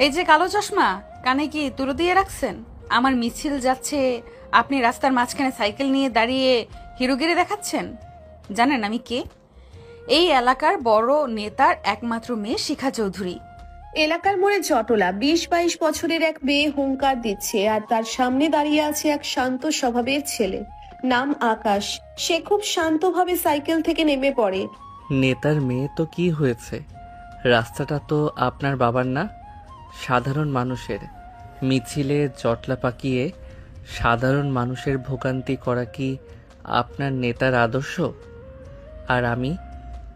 এই যে কালো চশমা, কানে কি তুলো দিয়ে রাখছেন? আমার মিছিল যাচ্ছে, আপনি রাস্তার মাঝখানে সাইকেল নিয়ে দাঁড়িয়ে হিরোগিরি দেখাচ্ছেন। জানেন আমি কে? এই এলাকার বড় নেতার একমাত্র মেয়ে শিখা চৌধুরী। এলাকার মোড়ে জটলা 20-22 বছরের এক মেয়ে হুঙ্কার দিচ্ছে, আর তার সামনে দাঁড়িয়ে আছে এক শান্ত স্বভাবের ছেলে। নাম আকাশ। সে খুব শান্তভাবে সাইকেল থেকে নেমে পড়ে। নেতার মেয়ে তো কি হয়েছে? রাস্তাটা তো আপনার বাবার না, সাধারণ মানুষের। মিছিলে জটলা পাকিয়ে সাধারণ মানুষের ভোগান্তি করা কি আপনার নেতার আদর্শ? আর আমি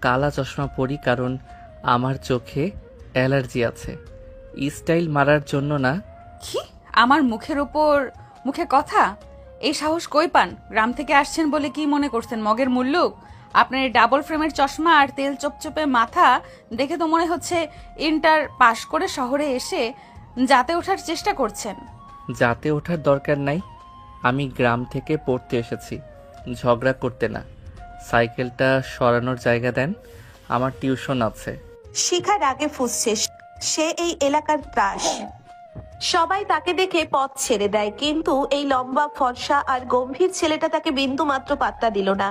কালা চশমা পরি কারণ আমার চোখে অ্যালার্জি আছে, স্টাইল মারার জন্য না। কি? আমার মুখের উপর মুখে কথা? এই সাহস কই পান? গ্রাম থেকে আসছেন বলে কি মনে করছেন মগের মুল্লুক? আপনার এই ডাবল ফ্রেমের চশমা আর তেল চপচপে মাথা দেখে তো মনে হচ্ছে ইন্টার পাশ করে শহরে এসে যাতে ওঠার চেষ্টা করছেন। যাতে ওঠার দরকার নাই, আমি গ্রাম থেকে পড়তে এসেছি, ঝগড়া করতে না। সাইকেলটা সরানোর জায়গা দেন, আমার টিউশন আছে। শিখা রাগে ফুঁসছে। সে এই এলাকার ত্রাস। সবাই তাকে দেখে পথ ছেড়ে দেয়, কিন্তু এই লম্বা ফর্সা আর গম্ভীর ছেলেটা তাকে বিন্দু মাত্র পাত্তা দিল না।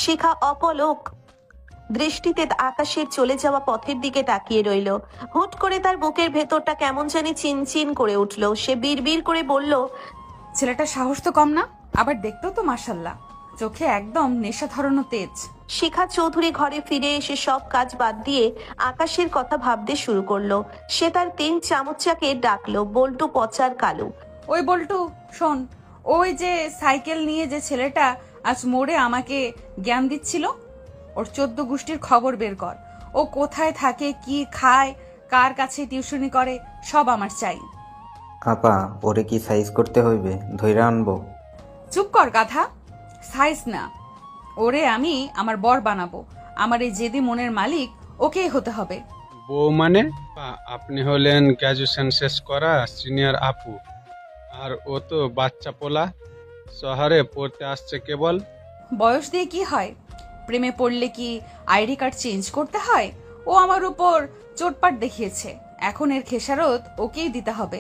শিখা অপলক দৃষ্টিতে আকাশের চলে যাওয়া পথের দিকে তাকিয়ে রইল। হুট করে তার বুকের ভেতরটা কেমন জানি চিনচিন করে উঠল। সে বিড়বিড় করে বলল, ছেলেটার সাহস তো কম না, আবার দেখতেও তো মাশাল্লাহ, চোখে একদম নেশা ধরানো তেজ। শিখা চৌধুরী ঘরে ফিরে এসে সব কাজ বাদ দিয়ে আকাশের কথা ভাবতে শুরু করলো। সে তার 3 চামচাকে ডাকলো, বল্টু, পচার, কালু। ওই বল্টু, শোন, ওই যে সাইকেল নিয়ে যে ছেলেটা আজ মোড়ে আমাকে জ্ঞান দিচ্ছিল, ওর 14 গোষ্ঠীর খবর বের কর। ও কোথায় থাকে, কি খায়, কার কাছে টিউশনি করে, সব আমার চাই। আপা, ওরে কি সাইজ করতে হইবে? ধইরা আনবো? চুপ কর গাধা। সাইজ না, ওরে আমি আমার বর বানাবো। আমার এই জেদি মনের মালিক ওকেই হতে হবে। বউ মানে? আপনি হলেন গ্র্যাজুয়েশন শেষ করা সিনিয়র আপু, আর ও তো বাচ্চা পোলা, শহরে পড়তে আসছে কেবল। বয়স দিয়ে কি হয়? প্রেমে পড়লে কি আইডি কার্ড চেঞ্জ করতে হয়? ও আমার উপর চোটপাট দেখিয়েছে, এখন এর খেসারত ওকেই দিতে হবে।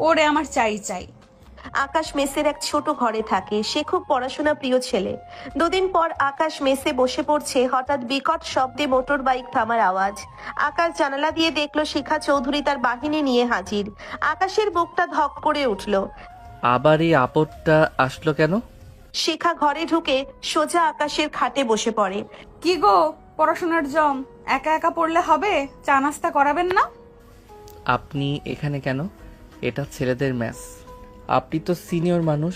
ওরে আমার চাই চাই। আকাশ মেসের এক ছোট ঘরে থাকে। সে খুব পড়াশোনা প্রিয় ছেলে। দুদিন পর আকাশ মেসে বসে পড়ছে, হঠাৎ বিকট শব্দে মোটর বাইক থামার আওয়াজ। আকাশ জানালা দিয়ে দেখলো শিখা চৌধুরী তার বাহিনী নিয়ে হাজির। আকাশের বুকটা ধক করে উঠল। আবার এই আপদটা আসলো কেন? শিখা ঘরে ঢুকে সোজা আকাশের খাটে বসে পড়ে। কি গো, পড়াশোনার জম, একা একা পড়লে হবে? চা নাস্তা করাবেন না? আপনি এখানে কেন? এটা ছেলেদের ম্যাচ। আপনি তো সিনিয়র মানুষ,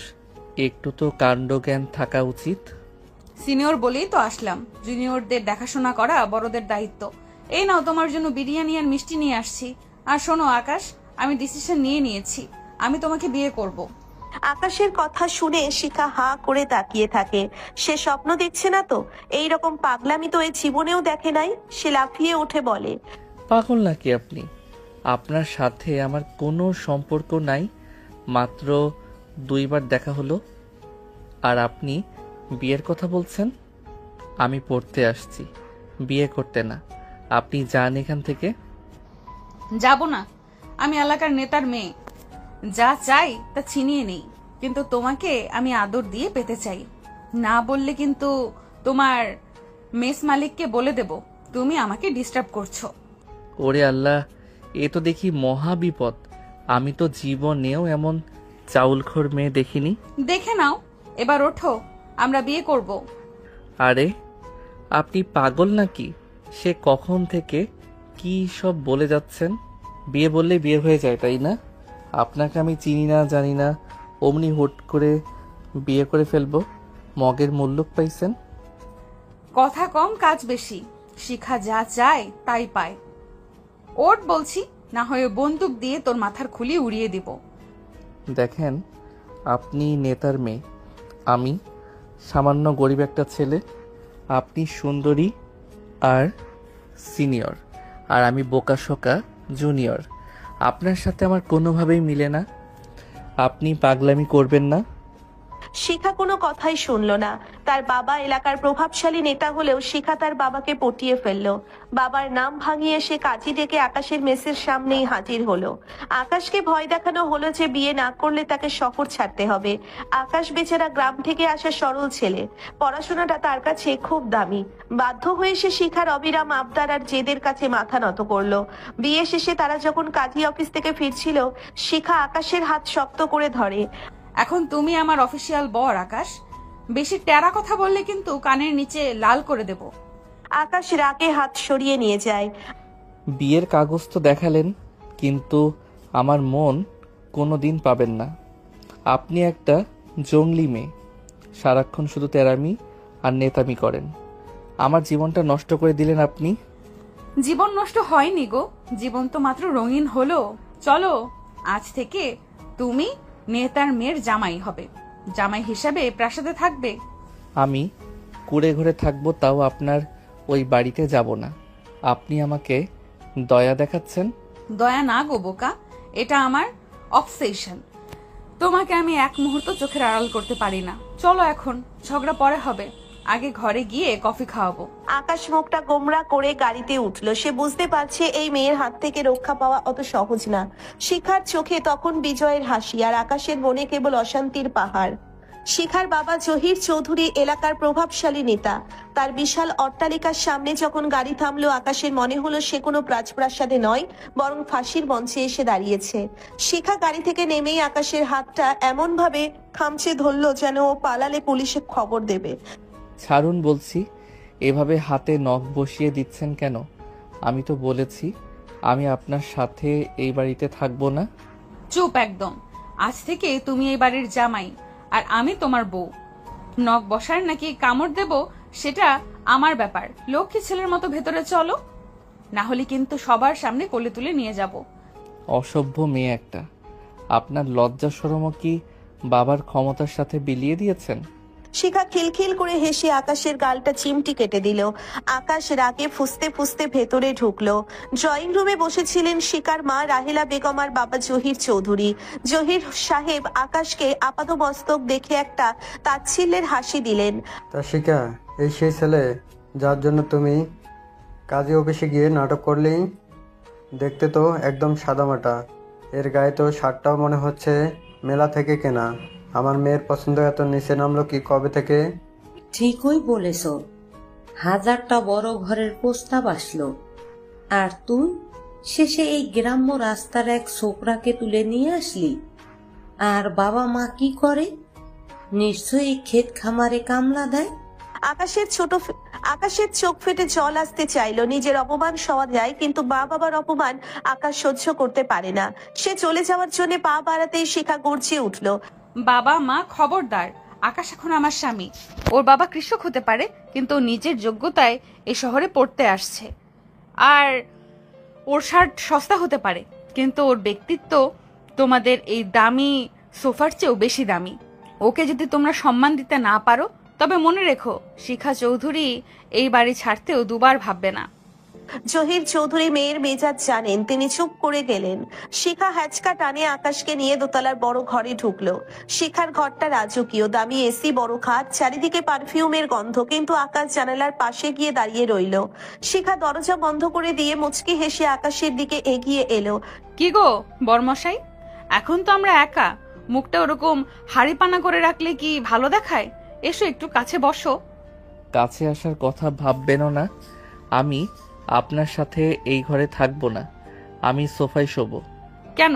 একটু তো কাণ্ডজ্ঞান থাকা উচিত। সিনিয়র বলেই তো আসলাম, জুনিয়রদের দেখাশোনা করা বড়দের দায়িত্ব। এই নাও, তোমার জন্য বিরিয়ানি আর মিষ্টি নিয়ে আসছি। আর শোনো আকাশ, আমি ডিসিশন নিয়ে নিয়েছি, আমি তোমাকে বিয়ে করব। আকাশের কথা শুনে শিখা হা করে তাকিয়ে থাকে। সে স্বপ্ন দেখছে না তো? এইরকম পাগলামি তো এই জীবনেও দেখে নাই। সে লাফিয়ে উঠে বলে, পাগল নাকি আপনি? আপনার সাথে আমার কোনো সম্পর্ক নাই, মাত্র 2বার দেখা হলো, আর আপনি বিয়ের কথা বলছেন? আমি পড়তে আসছি, বিয়ে করতে না। আপনি যান এখান থেকে। যাব না, আমি এলাকার নেতার মেয়ে, যা চাই তা ছিনিয়ে নেই, কিন্তু তোমাকে আমি আদর দিয়ে পেতে চাই। না বললে কিন্তু তোমার মেস মালিককে বলে দেব তুমি আমাকে ডিস্টার্ব করছো। ওরে আল্লাহ, এ তো দেখি মহা বিপদ। আমি তো জীবনেও এমন চাউলখোর মেয়ে দেখিনি। দেখে নাও, এবার ওঠো, আমরা বিয়ে করব। আরে আপনি পাগল নাকি? সে কখন থেকে কি সব বলে যাচ্ছেন? বিয়ে বললে বিয়ে হয়ে যায়, তাই না? আপনাকে আমি চিনি না জানি না, অমনি হুট করে বিয়ে করে ফেলবো? মগের মুল্লুক পাইছেন? কথা কম কাজ বেশি, শিখা যা চায় তাই পায়। ওট বলছি, না হয়ে বন্দুক দিয়ে তোর মাথার খুলি উড়িয়ে দিব। দেখেন, আপনি নেতার মেয়ে, আমি সামান্য গরিব একটা ছেলে। আপনি সুন্দরী আর সিনিয়র, আর আমি বোকাশোকা জুনিয়র। আপনার সাথে আমার কোনোভাবেই মিলে না। আপনি পাগলামি করবেন না। শিখা কোনো কথাই শুনলো না। তার বাবা এলাকার প্রভাবশালী নেতা হলেও শিখা তার বাবাকে পটিয়ে ফেললো। বাবার নাম ভাঙিয়ে সে কাজী ডেকে আকাশের মেসের সামনেই হাজির হলো। আকাশকে ভয় দেখানো হলো যে বিয়ে না করলে তাকে শহর ছাড়তে হবে। আকাশ বেচারা গ্রাম থেকে আসা সরল ছেলে, পড়াশোনাটা তার কাছে খুব দামি। বাধ্য হয়ে সে শিখার অবিরাম আবদার আর জেদের কাছে মাথা নত করলো। বিয়ে শেষে তারা যখন কাজী অফিস থেকে ফিরছিল, শিখা আকাশের হাত শক্ত করে ধরে। এখন তুমি আমার অফিসিয়াল বর আকাশ, বেশি টেরা কথা বললে কিন্তু কানের নিচে লাল করে দেব। আকাশ রাগে হাত সরিয়ে নিয়ে যায়। বিয়ের কাগজ তো দেখালেন, কিন্তু আমার মন কোনো দিন পাবেন না। আপনি একটা জঙ্গলি মেয়ে, সারাক্ষণ শুধু তেরামি আর নেতামি করেন। আমার জীবনটা নষ্ট করে দিলেন আপনি। জীবন নষ্ট হয়নি গো, জীবন তো মাত্র রঙিন হলো। চলো, আজ থেকে তুমি নেতার মেয়ের জামাই হবে। জামাই হিসাবে প্রাসাদে থাকবে। আমি কুড়ে ঘরে থাকবো, তাও আপনার ওই বাড়িতে যাব না। আপনি আমাকে দয়া দেখাচ্ছেন। দয়া না গো বোকা, এটা আমার অবসেশন। তোমাকে আমি এক মুহূর্ত চোখের আড়াল করতে পারি না। চলো এখন, ঝগড়া পরে হবে। আগে ঘরে গিয়ে কফি খাওয়াবো। আকাশ মুখটা গোমরা করে গাড়িতে উঠলো। সে বুঝতে পারছে এই মেয়ের হাত থেকে রক্ষা পাওয়া অত সহজ না। শিখার চোখে তখন বিজয়ের হাসি, আর আকাশের মনে কেবল অশান্তির পাহাড়। শিখার বাবা জহির চৌধুরী এলাকার প্রভাবশালী নেতা। তার বিশাল অট্টালিকার সামনে যখন গাড়ি থামলো, আকাশের মনে হলো সে কোনো রাজপ্রাসাদে নয়, বরং ফাঁসির মঞ্চে এসে দাঁড়িয়েছে। শিখা গাড়ি থেকে নেমেই আকাশের হাতটা এমন ভাবে খামচে ধরলো যেন ও পালালে পুলিশে খবর দেবে। ছাড়ুন বলছি, এভাবে হাতে নখ বসিয়ে দিচ্ছেন কেন? আমি তো বলেছি আমি আপনার সাথে এই বাড়িতে থাকবো না। চুপ একদম। আজ থেকে তুমি এই বাড়ির জামাই, আর আমি তোমার বউ। নখ বসার নাকি কামড় দেব সেটা আমার ব্যাপার। লক্ষ্মী ছেলের মতো ভেতরে চলো, না হলে কিন্তু সবার সামনে কোলে তুলে নিয়ে যাব। অসভ্য মেয়ে একটা। আপনার লজ্জা শরমও কি বাবার ক্ষমতার সাথে বিলিয়ে দিয়েছেন? শিখা খিলখিল করে হেসে আকাশের গালটা চিমটি কেটে দিল। আকাশ রাগে ফুসতে ফুসতে ভেতরে ঢুকলো। ড্রয়িং রুমে বসেছিলেন শিখার মা রাহেলা বেগম আর বাবা জহির চৌধুরী। জহির সাহেব আকাশকে আপাতমস্তক দেখে একটা তাচ্ছিল্যের হাসি দিলেন। তা শিখা, এই সেই ছেলে যার জন্য তুমি কাজী অফিসে গিয়ে নাটক করলেই? দেখতে তো একদম সাদামাটা, এর গায়ে তো শার্টটাও মনে হচ্ছে মেলা থেকে কেনা। আমার মেয়ের পছন্দ এত নিচে নামলো কি কবে থেকে? ঠিকই বলেছ, হাজারটা বড় ঘরের প্রস্তাব আসলো, আর তুই শেষে এই গ্রাম্য রাস্তার এক ছোকরাকে তুলে নিয়ে আসলি। আর বাবা মা কি করে? নিশ্চয়ই ক্ষেত খামারে কামলা দেয়। আকাশের চোখ ফেটে জল আসতে চাইলো। নিজের অপমান সওয়া যায়, কিন্তু মা বাবার অপমান আকাশ সহ্য করতে পারে না। সে চলে যাওয়ার জন্য পা বাড়াতেই শিখা গর্জিয়ে উঠলো। বাবা মা খবরদার। আকাশ এখন আমার স্বামী। ওর বাবা কৃষক হতে পারে, কিন্তু ও নিজের যোগ্যতায় এই শহরে পড়তে আসছে। আর ওর শার্ট সস্তা হতে পারে, কিন্তু ওর ব্যক্তিত্ব তোমাদের এই দামি সোফার চেয়েও বেশি দামি। ওকে যদি তোমরা সম্মান দিতে না পারো, তবে মনে রেখো শিখা চৌধুরী এই বাড়ি ছাড়তেও দুবার ভাববে না। জহির চৌধুরী মেয়ের মেজাজ জানেন, তিনি চুপ করে গেলেন। শিখা হ্যাচকা টানে আকাশকে নিয়ে দোতলার বড় ঘরে ঢুকলো। শিখার ঘরটা রাজকীয়, দামি এসি, বড় খাট, চারিদিকে পারফিউমের গন্ধ, কিন্তু আকাশ জানালার পাশে গিয়ে দাঁড়িয়ে রইল। শিখা দরজা বন্ধ করে দিয়ে মুচকি হেসে আকাশের দিকে এগিয়ে এলো। কি গো বরমশাই, এখন তো আমরা একা, মুখটা ওরকম হাড়িপানা করে রাখলে কি ভালো দেখায়? এসো একটু কাছে বসো। কাছে আসার কথা ভাববেনও না। আমি আপনার সাথে এই ঘরে থাকবো না, আমি সোফায় শোবো। কেন,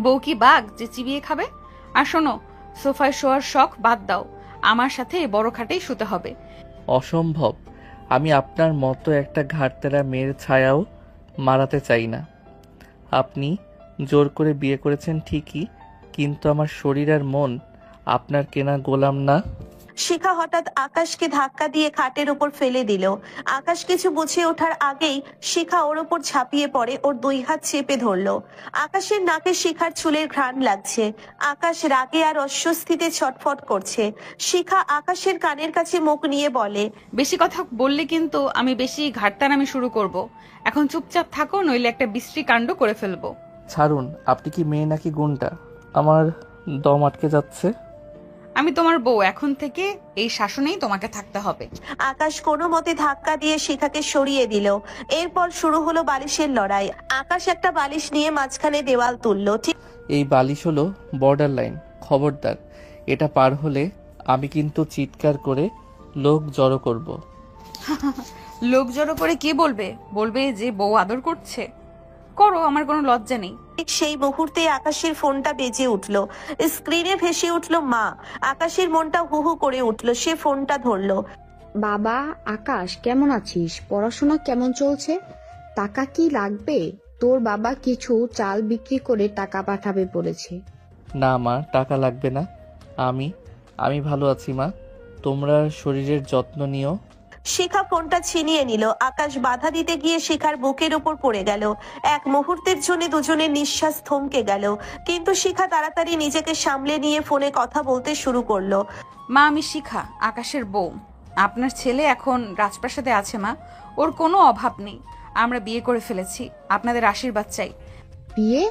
বউ কি বাঘ যে চিবিয়ে খাবে? আর শোনো, সোফায় শোয়ার শখ বাদ দাও, আমার সাথে এই বড় খাটেই শুতে হবে। অসম্ভব। আমি আপনার মতো একটা ঘাটতেরা মেয়ের ছায়াও মারাতে চাই না। আপনি জোর করে বিয়ে করেছেন ঠিকই, কিন্তু আমার শরীর আর মন আপনার কেনা গোলাম না। শিখা হঠাৎ আকাশকে ধাক্কা দিয়ে খাটের উপর ফেলে দিল। আকাশ কিছু বুঝে ওঠার আগেই শিখা ওর উপর ঝাঁপিয়ে পড়ে, ওর দুই হাত চেপে ধরলো। আকাশের নাকে শিখার চুলের ঘ্রাণ লাগছে। আকাশ রাগে আর অস্বস্তিতে ছটফট করছে। শিখা আকাশের কানের কাছে মুখ নিয়ে বলে, বেশি কথা বললে কিন্তু আমি বেশি ঘাটতারামি শুরু করব। এখন চুপচাপ থাকো, নইলে একটা বিশ্রী কাণ্ড করে ফেলবো। ছাড়ুন, আপনি কি মেয়ে নাকি গুন্ডা? আমার দম আটকে যাচ্ছে। আমি তোমার বউ, এখন থেকে এই শাসনেই তোমাকে থাকতে হবে। আকাশ কোনো মতে ধাক্কা দিয়ে শিখাকে সরিয়ে দিল। এরপর শুরু হলো বালিশের লড়াই। আকাশ একটা বালিশ নিয়ে মাঝখানে দেওয়াল তুললো। ঠিক এই বালিশ হলো বর্ডার লাইন, খবরদার এটা পার হলে আমি কিন্তু চিৎকার করে লোক জড়ো করব। লোক জড়ো করে কি বলবে? বলবে যে বউ আদর করছে। করো, আমার কোনো লজ্জা নেই। সেই মুহূর্তে আকাশের ফোনটা বেজে উঠলো। স্ক্রিনে ভেসে উঠলো মা। আকাশের মনটা হু হু করে উঠলো। সে ফোনটা ধরলো। বাবা আকাশ, কেমন আছিস? পড়াশোনা কেমন চলছে? টাকা কি লাগবে? তোর বাবা কিছু চাল বিক্রি করে টাকা পাঠাবে বলেছে। না মা, টাকা লাগবে না। আমি ভালো আছি মা, তোমরা শরীরের যত্ন নিও। শিখা ফোনটা ছিনিয়ে নিল। আকাশ বাধা দিতে গিয়ে শিখার বুকের উপর পড়ে গেল। এক মুহূর্তের জন্য দুজনের নিঃশ্বাস থমকে গেল, কিন্তু শিখা তাড়াতাড়ি নিজেকে সামলে নিয়ে ফোনে কথা বলতে শুরু করলো। মা, আমি শিখা, আকাশের বউ। আপনার ছেলে এখন রাজপ্রাসাদে আছে মা, ওর কোনো অভাব নেই। আমরা বিয়ে করে ফেলেছি, আপনাদের আশীর্বাদ চাই। বিয়ে?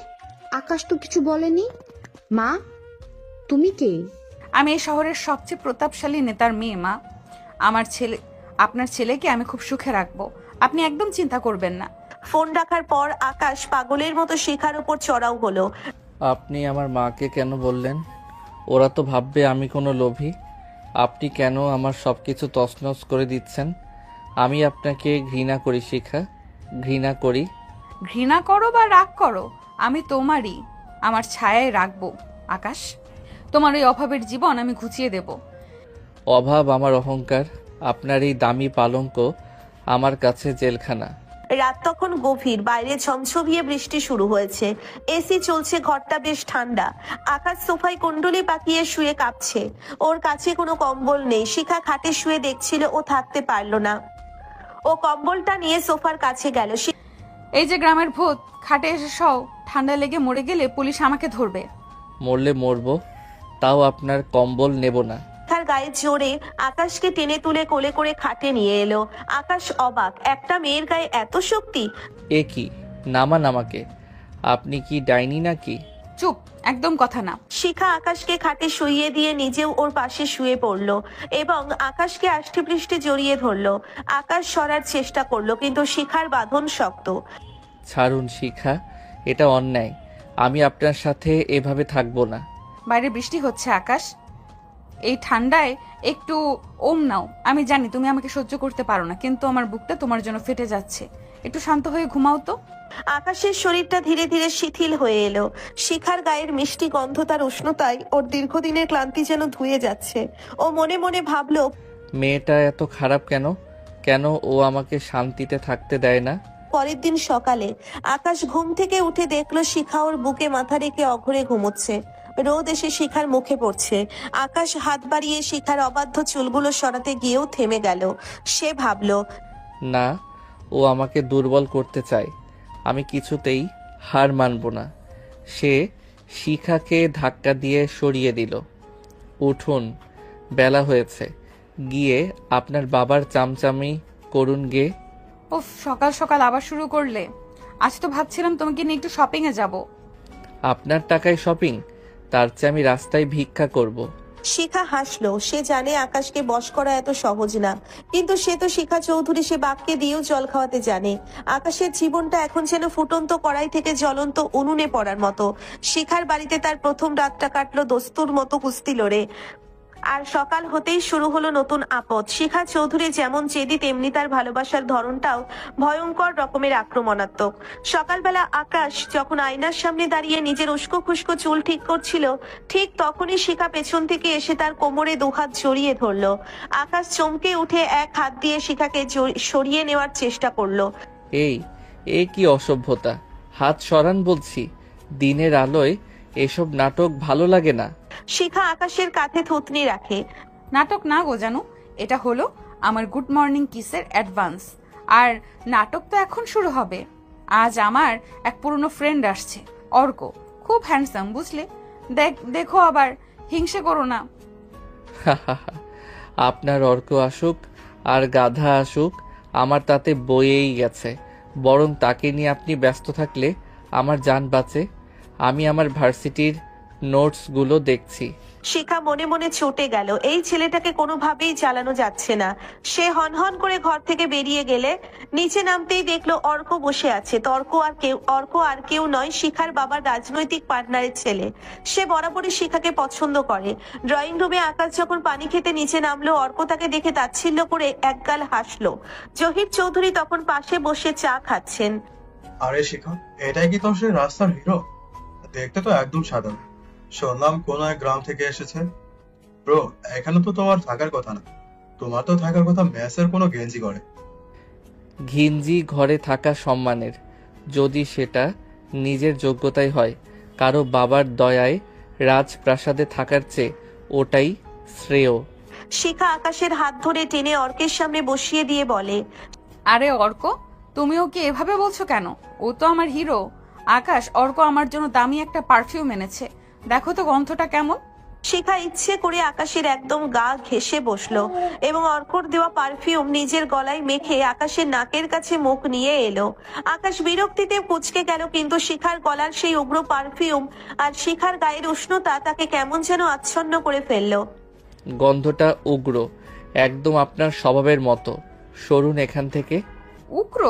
আকাশ তো কিছু বলেনি। মা, তুমি কে? আমি এই শহরের সবচেয়ে প্রতাপশালী নেতার মেয়ে মা। আপনার ছেলেকে আমি খুব সুখে রাখবো, আপনি একদম চিন্তা করবেন না। ফোন রাখার পর আকাশ পাগলের মতো শিখার উপর চড়াও হলো। আপনি আমার মাকে কেন বললেন? ওরা তো ভাববে আমি কোনো লোভী। আপনি কেন আমার সব কিছু তছনছ করে দিচ্ছেন? আমি আপনাকে ঘৃণা করি শিখা, ঘৃণা করি। ঘৃণা করো বা রাগ করো, আমি তোমারই, আমার ছায়ায় রাখবো আকাশ। তোমার ওই অভাবের জীবন আমি ঘুচিয়ে দেব। অভাব আমার অহংকার, আপনার এই দামি পালঙ্ক আমার কাছে জেলখানা। রাত তখন গভীর, বাইরে ঝমঝমিয়ে বৃষ্টি শুরু হয়েছে। এসি চলছে, ঘরটা বেশ ঠান্ডা। আকাশ সোফায় কুণ্ডলি পাকিয়ে শুয়ে কাঁপছে। ওর কাছে কোনো কম্বল নেই। শিখা খাটে শুয়ে দেখছিল, ও থাকতে পারলো না। ও কম্বলটা নিয়ে সোফার কাছে গেল। এই যে গ্রামের ভূত, খাটে এসে সও, ঠান্ডা লেগে মরে গেলে পুলিশ আমাকে ধরবে। মরলে মরবো, তাও আপনার কম্বল নেব না। শিখার গায়ে জোরে আকাশকে টেনে তুলে কোলে করে খাটে নিয়ে এলো। আকাশ অবাক, একটা মেয়ের গায়ে এত শক্তি। এ কি, নামান আমাকে। আপনি কি ডাইনি নাকি? চুপ, একদম কথা না। শিখা আকাশকে খাটে শুইয়ে দিয়ে নিজেও ওর পাশে শুয়ে পড়লো এবং আকাশকে আষ্টে পৃষ্ঠে জড়িয়ে ধরলো। আকাশ সরার চেষ্টা করলো, কিন্তু শিখার বাঁধন শক্ত। ছাড়ুন শিখা, এটা অন্যায়। আমি আপনার সাথে এভাবে থাকবো না। বাইরে বৃষ্টি হচ্ছে আকাশ, এই ঠান্ডায় একটু ওম নাও। আমি জানি তুমি আমাকে সহ্য করতে পারো না, কিন্তু আমার বুকটা তোমার জন্য ফেটে যাচ্ছে। একটু শান্ত হয়ে ঘুমাও তো। আকাশের শরীরটা ধীরে ধীরে শিথিল হয়ে এলো। শিখার গায়ের মিষ্টি গন্ধ, তার উষ্ণতায় ওর দীর্ঘদিনের ক্লান্তি যেন ধুয়ে যাচ্ছে। ও মনে মনে ভাবলো, মেয়েটা এত খারাপ কেন? কেন ও আমাকে শান্তিতে থাকতে দেয় না? পরের দিন সকালে আকাশ ঘুম থেকে উঠে দেখলো শিখা ওর বুকে মাথা রেখে অঘরে ঘুমোচ্ছে। রোদ এসে শিখার মুখে পড়ছে। আকাশ হাত বাড়িয়ে শিখার অবাধ্য চুলগুলো সরাতে গিয়েও থেমে গেল। সে ভাবলো, না, ও আমাকে দুর্বল করতে চায়। আমি কিছুতেই হার মানব না। সে শিখাকে ধাক্কা দিয়ে সরিয়ে দিল। উঠুন, বেলা হয়েছে, গিয়ে আপনার বাবার চামচামি করুন গে। উফ, সকাল সকাল আবার শুরু করলে। আজ তো ভাবছিলাম তোমাকে নিয়ে একটু শপিং এ যাব। আপনার টাকায় শপিং? তার চেয়ে আমি রাস্তায় ভিক্ষা করব। শিখা হাসলো। সে জানে আকাশকে বশ করা এত সহজ না, কিন্তু সে তো শিখা চৌধুরী, সে বাঘকে দিয়েও জল খাওয়াতে জানে। আকাশের জীবনটা এখন যেন ফুটন্ত কড়াই থেকে জ্বলন্ত উনুনে পড়ার মতো। শিখার বাড়িতে তার প্রথম রাতটা কাটলো দস্তুর মতো কুস্তি লড়ে। আর সকাল হতেই শুরু হলো নতুন আপদ। শিখা চৌধুরী যেমন জেদি, তেমনি তার ভালোবাসার ধরনটাও ভয়ঙ্কর রকমের আক্রমণাত্মক। সকালবেলা আকাশ যখন আয়নার সামনে দাঁড়িয়ে নিজের উস্কো খুস্কো চুল ঠিক করছিল, ঠিক তখনই শিখা পেছন থেকে এসে তার কোমরে দুহাত জড়িয়ে ধরলো। আকাশ চমকে উঠে এক হাত দিয়ে শিখাকে সরিয়ে নেওয়ার চেষ্টা করলো। এই কি অসভ্যতা! হাত সরান বলছি। দিনের আলোয় এসব নাটক ভালো লাগে না। শিখা আকাশের কাঁধে থুতনি রাখে। নাটক না গো, জানো, এটা হলো আমার গুড মর্নিং কিসের অ্যাডভান্স। আর নাটক তো এখন শুরু হবে। আজ আমার এক পুরনো ফ্রেন্ড আসছে, অর্ক, খুব হ্যান্ডসাম, বুঝলে। দেখো, আবার হিংসে করো না। আপনার অর্ক আসুক আর গাধা আসুক, আমার তাতে বয়েই গেছে। বরং তাকে নিয়ে আপনি ব্যস্ত থাকলে আমার জান বাঁচে। আমি আমার ভার্সিটির নোটসগুলো দেখছি। শিখা মনে মনে চটে গেল, এই ছেলেটাকে কোনোভাবেই চালানো যাচ্ছে না। সে হনহন করে ঘর থেকে বেরিয়ে গেলে নিচে নামতেই দেখলো অর্ক বসে আছে। অর্ক আর কেউ নয়, শিখার বাবার রাজনৈতিক পার্টনারের ছেলে। সে বরাবরই শিখাকে পছন্দ করে। ড্রয়িং রুমে আকাশ যখন পানি খেতে নিচে নামলো, অর্ক তাকে দেখে তাচ্ছিল্য করে একগাল হাসলো। জহির চৌধুরী তখন পাশে বসে চা খাচ্ছেন। আরে শিখা, এটাই কি তোর সেই রাস্তার হিরো? দেখতে তো একদম সাধারণ। শুনলাম কোন এক গ্রাম থেকে এসেছে। ব্রো, এখানে তো তোমার থাকার কথা না, তোমার তো থাকার কথা মেসের কোনো গেঞ্জি করে। ঘিঞ্জি ঘরে থাকা সম্মানের, যদি সেটা নিজের যোগ্যতাই হয়। কারো বাবার দয়ায় রাজপ্রাসাদে থাকার চেয়ে ওটাই শ্রেয়। শিখা আকাশের হাত ধরে টেনে অর্কের সামনে বসিয়ে দিয়ে বলে, আরে অর্ক, তুমি ওকে এভাবে বলছো কেন? ও তো আমার হিরো। আকাশ, অর্ক আমার জন্য দামি একটা পারফিউম এনেছে, দেখো তো গন্ধটা কেমন। শিখা ইচ্ছে করে আকাশের একদম গা ঘেঁষে বসলো এবং অর্কর দেওয়া পারফিউম নিজের গলায় মেখে আকাশের নাকের কাছে মুখ নিয়ে এলো। আকাশ বিরক্তিতে কুঁচকে গেল, কিন্তু শিখার গলার সেই উগ্র পারফিউম আর শিখার গায়ের উষ্ণতা তাকে কেমন যেন আচ্ছন্ন করে ফেললো। গন্ধটা উগ্র, একদম আপনার স্বভাবের মতো। সরুন এখান থেকে। উগ্র?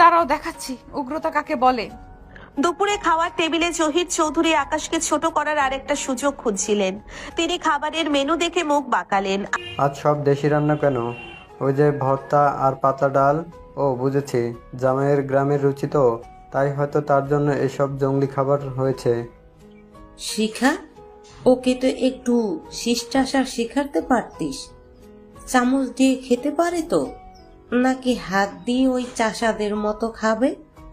দাঁড়াও দেখাচ্ছি উগ্রতা কাকে বলে। দুপুরে খাওয়ার টেবিলে জহির চৌধুরী আকাশকে ছোট করার আরেকটা সুযোগ খুঁজছিলেন। তিনি খাবারের মেনু দেখে মুখ বাঁকালেন। আজ সব দেশি রান্না কেন? ওই যে ভর্তা আর পাতলা ডাল। ও বুঝেছি, জামাইয়ের গ্রামের রুচি তো, তাই হয়তো তার জন্য এসব জঙ্গলি খাবার হয়েছে। শিখা, ওকে তো একটু শিষ্টাচার শেখাতে পারতিস। চামচ দিয়ে খেতে পারে তো, নাকি হাত দিয়ে ওই চাষাদের মতো খাবে?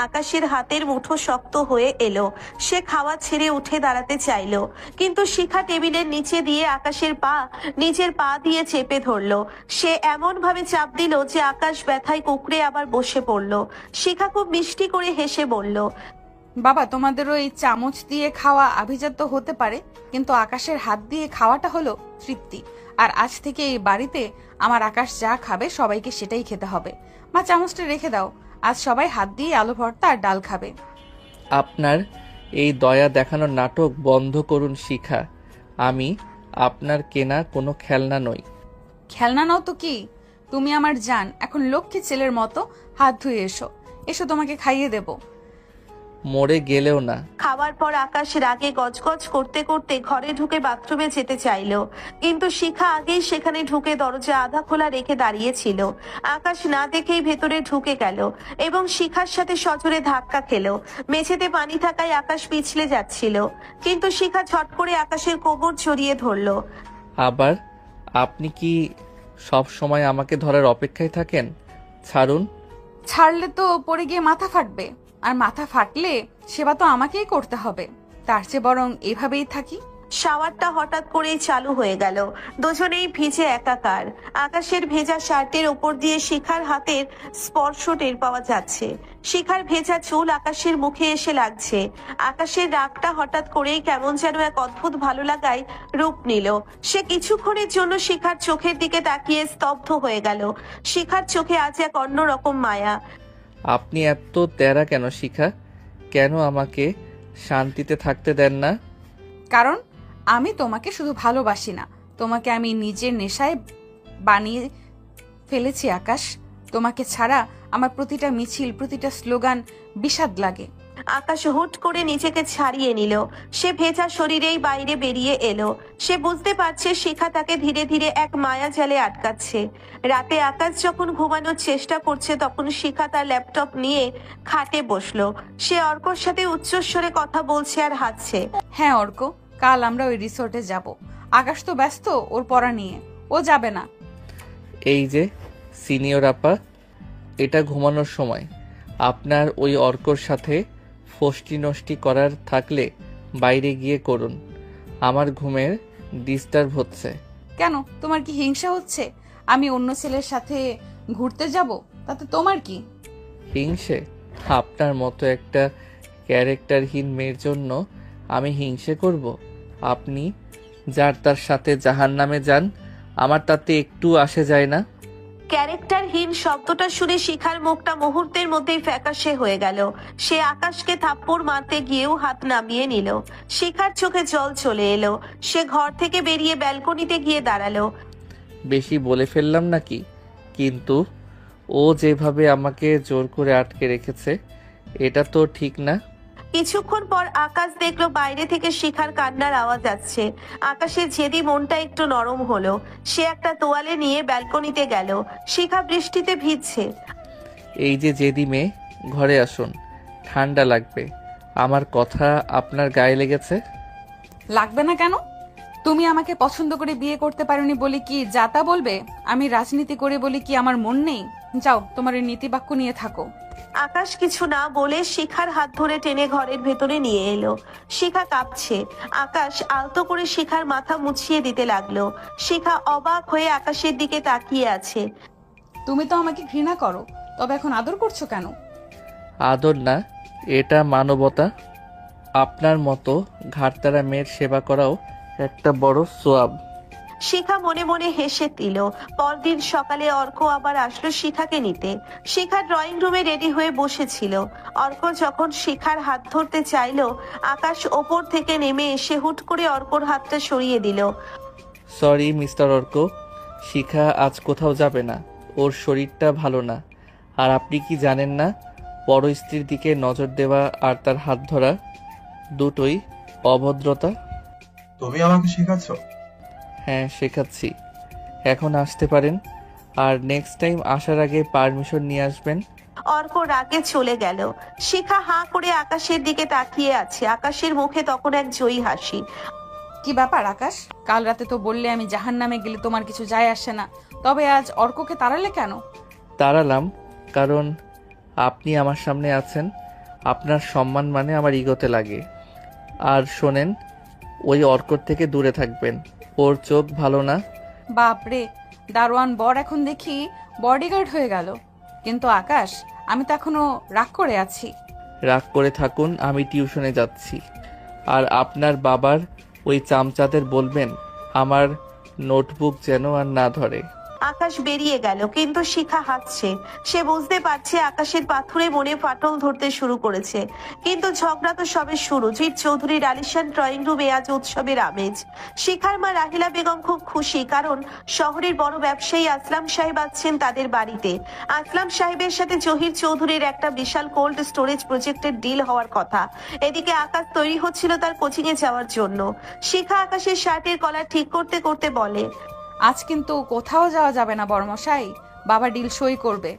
আকাশের হাতের মুঠো শক্ত হয়ে এলো। সে খাওয়া ছেড়ে উঠে দাঁড়াতে চাইলো, কিন্তু শিখা টেবিলের নিচে দিয়ে আকাশের পা নিজের পা দিয়ে চেপে ধরলো। সে এমন ভাবে চাপ দিল যে আকাশ ব্যথায় কুকড়ে আবার বসে পড়লো। শিখা খুব মিষ্টি করে হেসে বলল, বাবা, তোমাদের ওই চামচ দিয়ে খাওয়া আভিজাত্য হতে পারে, কিন্তু আকাশের হাত দিয়ে খাওয়াটা হলো তৃপ্তি। আর আজ থেকে এই বাড়িতে আমার আকাশ যা খাবে সবাইকে সেটাই খেতে হবে। মা, চামচটা রেখে দাও, আজ সবাই হাত দিয়ে আলু ভর্তা আর ডাল খাবে। আপনার এই দয়া দেখানোর নাটক বন্ধ করুন শিখা। আমি আপনার কেনা কোনো খেলনা নই। খেলনা নাও তো কি, তুমি আমার জান। এখন লক্ষ্মী ছেলের মতো হাত ধুয়ে এসো, এসো তোমাকে খাইয়ে দেব। মরে গেলেও না। খাওয়ার পর আকাশ রাগে গজগজ করতে করতে ঘরে ঢুকে বাথরুমে যেতে চাইলো, কিন্তু শিখা আগেই সেখানে ঢুকে দরজা আধা খোলা রেখে দাঁড়িয়েছিল। আকাশ না দেখেই ভেতরে ঢুকে গেল এবং শিখার সাথে সজোরে ধাক্কা খেলো। মেঝেতে পানি থাকায় আকাশ পিছলে যাচ্ছিল, কিন্তু শিখা ঝট করে আকাশের কোমর জড়িয়ে ধরলো। আবার আপনি কি সব সময় আমাকে ধরার অপেক্ষায় থাকেন? ছাড়ুন। ছাড়লে তো পড়ে গিয়ে মাথা ফাটবে, আর মাথা ফাটলে সেবা তো আমাকেই করতে হবে। তার চেয়ে বরং এভাবেই থাকি। শাওয়ারটা হঠাৎ করেই চালু হয়ে গেল। দুজনেই ভিজে একাকার। আকাশের ভেজা শার্টের ওপর দিয়ে শিখার হাতের স্পর্শ টের পাওয়া যাচ্ছে। শিখার ভেজা চুল আকাশের মুখে এসে লাগছে। আকাশের রাগটা হঠাৎ করেই কেমন যেন এক অদ্ভুত ভালো লাগায় রূপ নিল। সে কিছুক্ষণের জন্য শিখার চোখের দিকে তাকিয়ে স্তব্ধ হয়ে গেল। শিখার চোখে আজ এক অন্যরকম মায়া। আপনি এত তেরা কেন শিখা? কেন আমাকে শান্তিতে থাকতে দেন না? কারণ আমি তোমাকে শুধু ভালোবাসি না, তোমাকে আমি নিজের নেশায় বানিয়ে ফেলেছি আকাশ। তোমাকে ছাড়া আমার প্রতিটা মিছিল, প্রতিটা স্লোগান বিষাদ লাগে। আকাশ হুট করে নিজেকে ছাড়িয়ে নিল। সে ভেজা শরীরেই বাইরে বেরিয়ে এলো। সে বুঝতে পারছে শিখা তাকে ধীরে ধীরে এক মায়া জালে আটকাচ্ছে। রাতে আকাশ যখন ঘুমানোর চেষ্টা করছে, তখন শিখা তার ল্যাপটপ নিয়ে খাটে বসলো। সে অর্কর সাথে উচ্চস্বরে কথা বলছে আর হাসছে। হ্যাঁ অর্ক, কাল আমরা ওই রিসোর্টে যাব। আকাশ তো ব্যস্ত ওর পড়া নিয়ে, ও যাবে না। এই যে সিনিয়র আপা, এটা ঘুমানোর সময়। আপনার ওই অর্কর সাথে ফষ্টি নষ্টি করার থাকলে বাইরে গিয়ে করুন। আমার ঘুমের ডিস্টার্ব হচ্ছে। কেন, তোমার কি হিংসা হচ্ছে আমি অন্য ছেলের সাথে ঘুরতে যাব? তাতে তোমার কি? হিংসে? আপনার মতো একটা ক্যারেক্টারহীন মেয়ের জন্য আমি হিংসে করব? আপনি যার তার সাথে জাহান্নামে যান, আমার তাতে একটু আসে যায় না। ক্যারেক্টারহীন শব্দটা শুনে শিখার মুখটা মুহূর্তের মধ্যেই ফ্যাকাশে হয়ে গেল। সে আকাশকে থাপ্পড় মারতে গিয়েও হাত নামিয়ে নিল। শিখার চোখে জল চলে এলো। সে ঘর থেকে বেরিয়ে ব্যালকনিতে গিয়ে দাঁড়ালো। বেশি বলে ফেললাম নাকি? কিন্তু ও যেভাবে আমাকে জোর করে আটকে রেখেছে এটা তো ঠিক না। কিছুক্ষণ পর আকাশ দেখলো বাইরে থেকে শিখার কান্নার আওয়াজ আসছে। আকাশের জেদি মনটা একটু নরম হলো। সে একটা তোয়ালে নিয়ে ব্যালকনিতে গেল। শিখা বৃষ্টিতে ভিজছে। এই যে জেদি মেয়ে, ঘরে আসুন, ঠান্ডা লাগবে। আমার কথা আপনার গায়ে লেগেছে? লাগবে না কেন? তুমি আমাকে পছন্দ করে বিয়ে করতে পারোনি বলে কি যা তা বলবে? আমি রাজনীতি করে বলে কি আমার মন নেই? যাও, তোমার এই নীতিবাক্য নিয়ে থাকো। আকাশ কিছু না বলে শিখার হাত ধরে টেনে ঘরের ভেতরে নিয়ে এলো। শিখা কাঁপছে। আকাশ আলতো করে শিখার মাথা মুছিয়ে দিতে লাগলো। শিখা অবাক হয়ে আকাশের দিকে তাকিয়ে আছে। তুমি তো আমাকে ঘৃণা করো, তবে এখন আদর করছো কেন? আদর না, এটা মানবতা। আপনার মতো ঘাটতারা মেয়ের সেবা করাও একটা বড় সোয়াব। শিখা মনে মনে হেসে দিল। পরদিন সকালে অর্ক আবার আসলো শিখাকে নিতে। শিখা ড্রয়িং রুমে রেডি হয়ে বসেছিল। অর্ক যখন শিখার হাত ধরতে চাইলো, আকাশ ওপর থেকে নেমে এসে হুট করে অর্কর হাতটা সরিয়ে দিল। সরি মিস্টার অর্ক, শিখা আজ কোথাও যাবে না। ওর শরীরটা ভালো না। আর আপনি কি জানেন না, বড় স্ত্রীর দিকে নজর দেওয়া আর তার হাত ধরা দুটোই অভদ্রতা? তুমি আমাকে শেখাচ্ছ? হ্যাঁ, শেখাচ্ছি। এখন আসতে পারেন, আর নেক্সট টাইম আসার আগে পারমিশন নিয়ে আসবেন। অর্ক রাগে চলে গেল। শিখা হাঁ করে আকাশের দিকে তাকিয়ে আছে। আকাশের মুখে তখন এক জয়ী হাসি। কি ব্যাপার আকাশ? কাল রাতে তো বললে আমি জাহান্নামে গেলে তোমার কিছু যায় আসে না, তবে আজ অর্ককে তাড়ালে কেন? তাড়ালাম কারণ আপনি আমার সামনে আছেন। আপনার সম্মান মানে আমার ইগোতে লাগে। আর শোনেন, ওই অর্কর থেকে দূরে থাকবেন। ওর চোখ ভালো না। বাপরে, দারোয়ান বর এখন দেখি বডিগার্ড হয়ে গেল। কিন্তু আকাশ, আমি তো এখনো রাগ করে আছি। রাগ করে থাকুন, আমি টিউশনে যাচ্ছি। আর আপনার বাবার ওই চামচাদের বলবেন আমার নোটবুক যেন আর না ধরে। আকাশ বেরিয়ে গেল, কিন্তু শিখা হাসছে। সে বুঝতে পারছে আকাশের পাথরে মনে ফাটল ধরতে শুরু করেছে। কিন্তু ঝগড়া তো সবে শুরু। জিৎ চৌধুরীর আলিশান ড্রয়িং রুমে আজ উৎসবের আমেজ। শিখার মা রাহিলা বেগম খুব খুশি, কারণ শহরের বড় ব্যবসায়ী আসলাম সাহেব আসছেন তাদের বাড়িতে। আসলাম সাহেবের সাথে জহির চৌধুরীর একটা বিশাল কোল্ড স্টোরেজ প্রজেক্টের ডিল হওয়ার কথা। এদিকে আকাশ তৈরি হচ্ছিল তার কোচিং এ যাওয়ার জন্য। শিখা আকাশের শার্টের কলার ঠিক করতে করতে বলে, আজ কিন্তু কোথাও যাওয়া যাবে না বড়মশাই। বাবা ডিল সই করবে।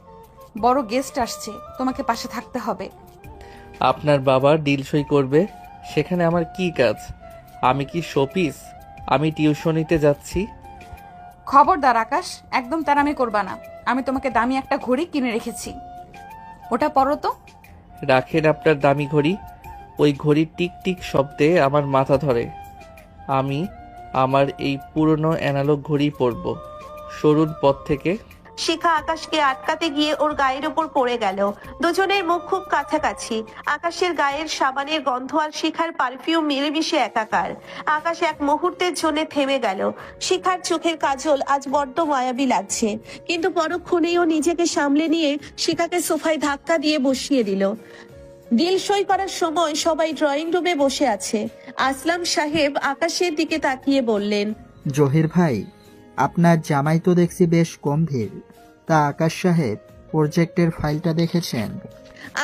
বড় গেস্ট আসছে, তোমাকে পাশে থাকতে হবে। আপনার বাবা ডিল সই করবে, সেখানে আমার কি কাজ? আমি কি শোপিস? আমি টিউশনিতে যাচ্ছি। খবরদার আকাশ, একদম তাড়ামি করবা না। আমি তোমাকে দামি একটা ঘড়ি কিনে রেখেছি, ওটা পরো তো। রাখেন আপনার দামি ঘড়ি। ওই ঘড়ির টিক টিক শব্দে আমার মাথা ধরে। আমি আমার এই পুরনো অ্যানালগ ঘড়ি পরব। সরুন পথ থেকে। শিখা আকাশকে আটকাতে গিয়ে ওর গায়ের উপর পড়ে গেল। দুজনের মুখ খুব কাছাকাছি। আকাশের গায়ের সাবানের গন্ধ আর শিখার পারফিউম মিলেমিশে একাকার। আকাশ এক মুহূর্তের জন্য থেমে গেল। শিখার চোখের কাজল আজ বড্ড মায়াবী লাগছে, কিন্তু পরক্ষণেই ও নিজেকে সামলে নিয়ে শিখাকে সোফায় ধাক্কা দিয়ে বসিয়ে দিল। ডিল সই করার সময় সবাই ড্রয়িং রুমে বসে আছে। আসলাম সাহেব আকাশের দিকে তাকিয়ে বললেন, জহির ভাই, আপনার জামাই তো দেখছি বেশ গম্ভীর। তা আকাশ সাহেব, প্রজেক্টের ফাইলটা দেখেছেন?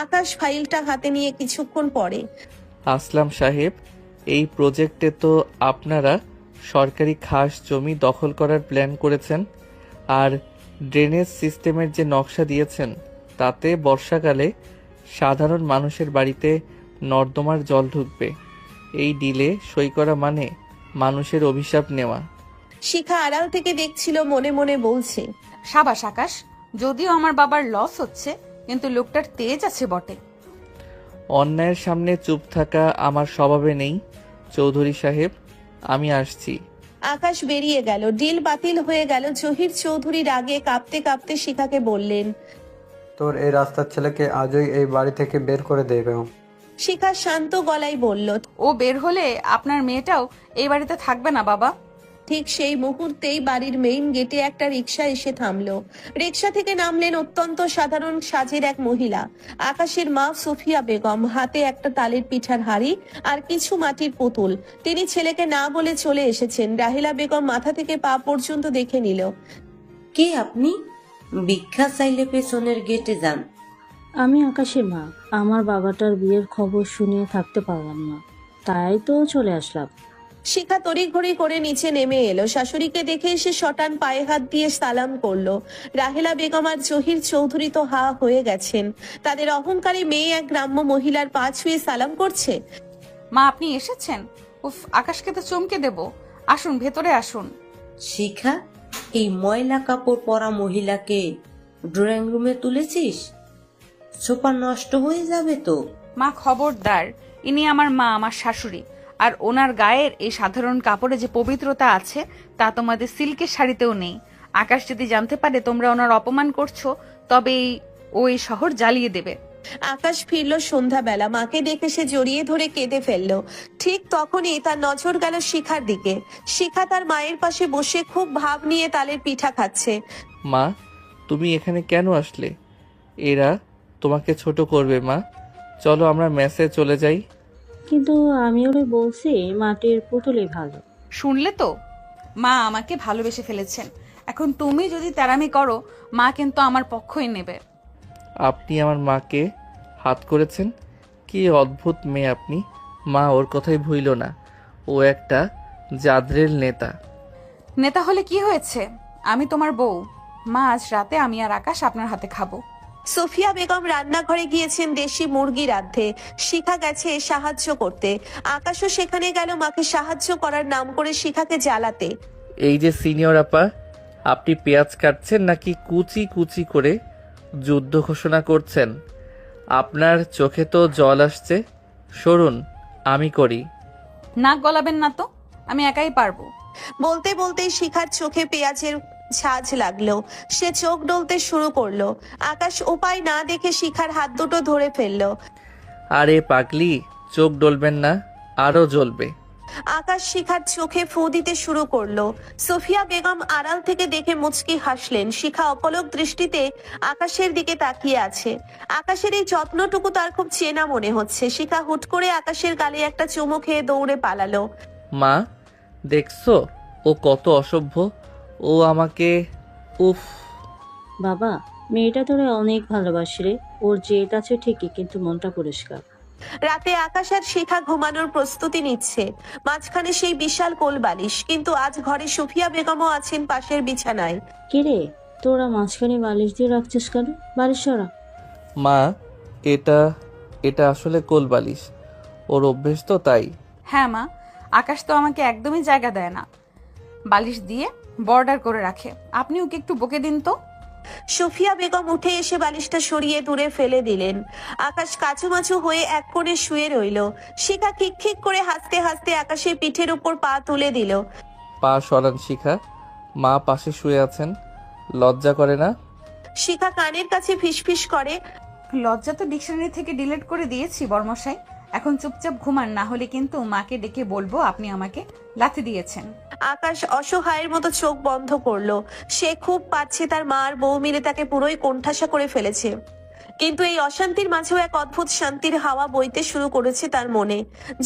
আকাশ ফাইলটা হাতে নিয়ে কিছুক্ষণ পরে, আসলাম সাহেব, এই প্রজেক্টে তো আপনারা সরকারি খাস জমি দখল করার প্ল্যান করেছেন। আর ড্রেনেজ সিস্টেমের যে নকশা দিয়েছেন, তাতে বর্ষাকালে সাধারণ মানুষের বাড়িতে নর্দমার জল ঢুকবে। এই ডিলে সই করা মানে মানুষের অভিশাপ নেওয়া। শিখা আড়াল থেকে দেখছিল, মনে মনে বলছে, সাবাস আকাশ, যদিও আমার বাবার লস হচ্ছে, কিন্তু লোকটার তেজ আছে বটে। অন্যায়ের সামনে চুপ থাকা আমার স্বভাবে নেই চৌধুরী সাহেব। আমি আসছি। আকাশ বেরিয়ে গেল। ডিল বাতিল হয়ে গেল। জহির চৌধুরী রাগে কাঁপতে কাঁপতে শিখাকে বললেন, তোর এই রাস্তার ছেলেকে আজই এই বাড়ি থেকে বের করে দেবে। শিখা শান্ত গলায় বলল, ও বের হলে আপনার মেয়েটাও এই বাড়িতে থাকবে না বাবা। ঠিক সেই মুহূর্তেই বাড়ির মেইন গেটে একটা রিকশা এসে থামলো। রিকশা থেকে নামলেন অত্যন্ত সাধারণ সাজের এক মহিলা, আকাশের মা সুফিয়া বেগম। হাতে একটা তালের পিঠার হাঁড়ি আর কিছু মাটির পুতুল। তিনি ছেলেকে না বলে চলে এসেছেন। রাহেলা বেগম মাথা থেকে পা পর্যন্ত দেখে নিল। কে আপনি? ভিক্ষা চাইলে পেছনের গেটে যান। আমি আকাশের মা। আমার বাবাটার বিয়ের খবর শুনে থাকতে পারলাম না, তাই তো চলে আসলাম। শিখা তড়িঘড়ি করে নিচে নেমে এলো। শাশুড়িকে দেখে এসে শটান পায়ে হাত দিয়ে সালাম করলো। রাহেলা বেগম আর জহির চৌধুরী তো হা হয়ে গেছেন। তাদের অহংকারী মেয়ে এক গ্রাম্য মহিলার পা ছুঁয়ে সালাম করছে। মা আপনি এসেছেন? উফ, আকাশকে তো চমকে দেব। আসুন, ভেতরে আসুন। শিখা, এই ময়লা কাপড় পরা মহিলাকে ড্রয়িং রুমে তুলেছিস? সোফা নষ্ট হয়ে যাবে তো। মা খবরদার, ইনি আমার মা, আমার শাশুড়ি। আর ওনার গায়ের এই সাধারণ কাপড়ে যে পবিত্রতা আছে তা তোমাদের সিল্কের শাড়িতেও নেই। আকাশ যদি জানতে পারে তোমরা ওনার অপমান করছো, তবে ওই শহর জ্বালিয়ে দেবে। আকাশ ফিরল সন্ধ্যাবেলা। মাকে দেখে সে জড়িয়ে ধরে কেঁদে ফেললো। ঠিক তখনই তার নজর গেল শিখার দিকে। শিখা তার মায়ের পাশে বসে খুব ভাব নিয়ে তালের পিঠা খাচ্ছে। মা, তুমি এখানে কেন আসলে? এরা তোমাকে ছোট করবে মা। চলো আমরা মেসে চলে যাই। কিন্তু আমি ওরে বলছি মাটির পুতুলই ভালো। শুনলে তো, মা আমাকে ভালোবেসে ফেলেছেন। এখন তুমি যদি তেরামি করো, মা কিন্তু আমার পক্ষই নেবে। আপনি আমার মাকে হাত করেছেন? কি অদ্ভুত মেয়ে আপনি। মা ওর কথাই ভুইল না, ও একটা জাদরেল নেতা। নেতা হলে কি হয়েছে, আমি তোমার বউ। মা, আজ রাতে আমি আর আকাশ আপনার হাতে খাবো। সুফিয়া বেগম রান্নাঘরে গিয়েছেন দেশি মুরগি রাঁধতে। শিখা গেছে সাহায্য করতে। আকাশও সেখানে গেল মাকে সাহায্য করার নাম করে শিখাকে জ্বালাতে। এই যে সিনিয়র আপা, আপনি পেঁয়াজ কাটছেন নাকি কুচি কুচি করে যুদ্ধ ঘোষণা করছেন? আপনার চোখে তো জল আসছে। সরুন, আমি করি। নাক গলাবেন না তো, আমি একাই পারবো। বলতে বলতেই শিখার চোখে পেঁয়াজের ছাঁচ লাগলো। সে চোখ ডলতে শুরু করলো। আকাশ উপায় না দেখে শিখার হাত দুটো ধরে ফেললো। আরে পাগলি, চোখ ডলবেন না, আরো জ্বলবে। আকাশ শিখার চোখে ফু দিতে শুরু করলো। সুফিয়া বেগম আড়াল থেকে দেখে মুচকি হাসলেন। শিখা অপলক দৃষ্টিতে আকাশের দিকে তাকিয়ে আছে। আকাশের এই যত্নটুকু তার খুব চেনা মনে হচ্ছে। শিখা হুট করে আকাশের গালে একটা চুমু খেয়ে দৌড়ে পালালো। মা, দেখছো ও কত অসভ্য। ও আমাকে উফ। বাবা, মেয়েটা তোরে অনেক ভালোবাসে রে। ওর জেদ আছে ঠিকই, কিন্তু মনটা পরিষ্কার। রাতে আকাশ আর শিখা ঘুমানোর প্রস্তুতি নিচ্ছে। মাঝখানে সেই বিশাল কোল বালিশ, কিন্তু আজ ঘরে সুফিয়া বেগমও আছেন পাশের বিছানায়। কিরে, তোরা মাঝখানে বালিশ দিয়ে রাখছিস কেন? বালিশ সরা। মা, এটা এটা আসলে কোল বালিশ। ওর অভ্যেস তো তাই। হ্যাঁ মা, আকাশ তো আমাকে একদমই জায়গা দেয় না, বালিশ দিয়ে বর্ডার করে রাখে। আপনি ওকে একটু বকে দিন তো। সুফিয়া বেগম উঠে এসে বালিশটা সরিয়ে দূরে ফেলে দিলেন। আকাশ কাচুমাচু হয়ে এক কোণে শুয়ে রইল। শিখা খিক করে হাসতে হাসতে আকাশের পিঠের উপর পা তুলে দিল। পা সরান শিখা, মা পাশে শুয়ে আছেন, লজ্জা করে না? শিখা কানের কাছে ফিসফিস করে। লজ্জা তো ডিকশনারি থেকে ডিলিট করে দিয়েছি বর্মশাই। এখন চুপচাপ ঘুমান, না হলে কিন্তু মাকে ডেকে বলবো আপনি আমাকে লাথি দিয়েছেন। আকাশ অসহায়ের মতো চোখ বন্ধ করলো। সে খুব পাচ্ছে তার মা আর বউ মিলে তাকে পুরোই কোণঠাসা করে ফেলেছে। কিন্তু এই অশান্তির মাঝেও এক অদ্ভুত শান্তির হাওয়া বইতে শুরু করেছে তার মনে।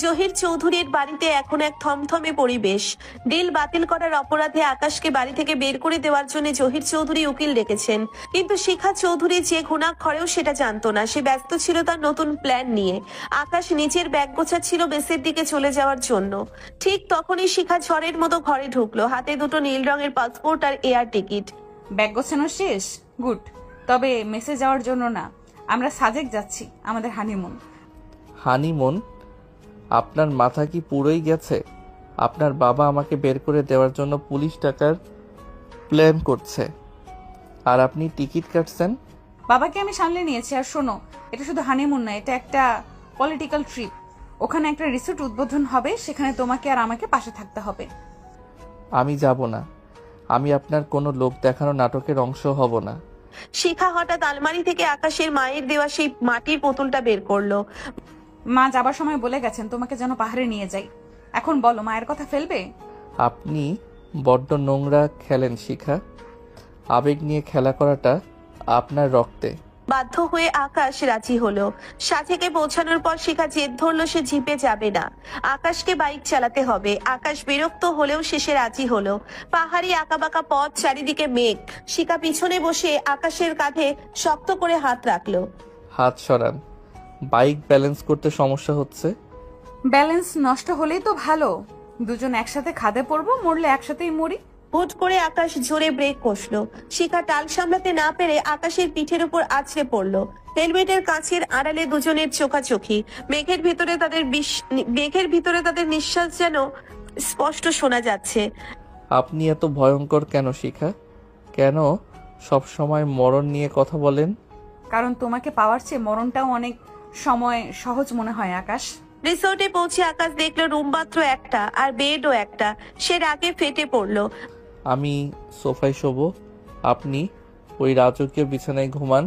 জহির চৌধুরীর বাড়িতে এখন এক থমথমে পরিবেশ। ডিল বাতিল করার অপরাধে আকাশকে বাড়ি থেকে বের করে দেওয়ার জন্য জহির চৌধুরী উকিল ডেকেছেন। কিন্তু শিখা চৌধুরী যে ঘুণাক্ষরেও সেটা জানতো না। সে ব্যস্ত ছিল তার নতুন প্ল্যান নিয়ে। আকাশ নিজের ব্যাগ গোছাচ্ছিল মেসের দিকে চলে যাওয়ার জন্য। ঠিক তখনই শিখা ঝড়ের মতো ঘরে ঢুকলো, হাতে দুটো নীল রঙের পাসপোর্ট আর এয়ার টিকিট। ব্যাগ গোছানো শেষ? গুড। তবে মেসে যাওয়ার জন্য না, আমরা সাজেক যাচ্ছি, আমাদের হানিমুন। হানিমুন? আপনার মাথা কি পুরোই গেছে? আপনার বাবা আমাকে বের করে দেওয়ার জন্য পুলিশ টাকার প্ল্যান করছে, আর আপনি টিকিট কাটছেন? বাবাকে আমি সামলে নিয়েছি। আর শোনো, এটা শুধু হানিমুন না, এটা একটা পলিটিক্যাল ট্রিপ। ওখানে একটা রিসোর্ট উদ্বোধন হবে, সেখানে তোমাকে আর আমাকে পাশে থাকতে হবে। আমি যাব না। আমি আপনার কোনো লোক দেখানো নাটকের অংশ হব না। শিখা হঠাৎ আলমারি থেকে আকাশের মায়ের দেওয়া সেই মাটির পুতুলটা বের করলো। মা যাবার সময় বলে গেছেন তোমাকে যেন পাহাড়ে নিয়ে যাই। এখন বলো, মায়ের কথা ফেলবে? আপনি বড্ড নোংরা খেলেন শিখা। আবেগ নিয়ে খেলা করাটা আপনার রক্তে। বাধ্য হয়ে আকাশ রাজি হলো। সাথীকে পৌঁছানোর পর শিখা জেদ ধরলো সে জিপে যাবে না, আকাশকে বাইক চালাতে হবে। আকাশ বিরক্ত হলেও শেষে রাজি হলো। পাহাড়ি আঁকাবাঁকা পথ, চারিদিকে মেঘ। শিখা পিছনে বসে আকাশের কাঁধে শক্ত করে হাত রাখলো। হাত সরান, বাইক ব্যালেন্স করতে সমস্যা হচ্ছে। ব্যালেন্স নষ্ট হলেই তো ভালো, দুজন একসাথে খাদে পড়বো, মরলে একসাথেই মরি। হুট করে আকাশ জোরে ব্রেক কষলো। শিখা টাল সামলাতে না পেরে আকাশের পিঠের উপর আছড়ে পড়লো। হেলমেটের কাছের আড়ালে দুজনের চোখাচোখি। মেঘের ভিতরে তাদের নিঃশ্বাস যেন স্পষ্ট শোনা যাচ্ছে। আপনি এত ভয়ঙ্কর কেন শিখা? কেন সব সময় মরণ নিয়ে কথা বলেন? কারণ তোমাকে পাওয়ার চেয়ে মরণটাও অনেক সময় সহজ মনে হয় আকাশ। রিসোর্টে পৌঁছে আকাশ দেখলো রুম মাত্র একটা, আর বেডও একটা। সে রাগে ফেটে পড়লো। আমি সোফায় শোবো, আপনি ওই রাজকীয় বিছানায় ঘুমান।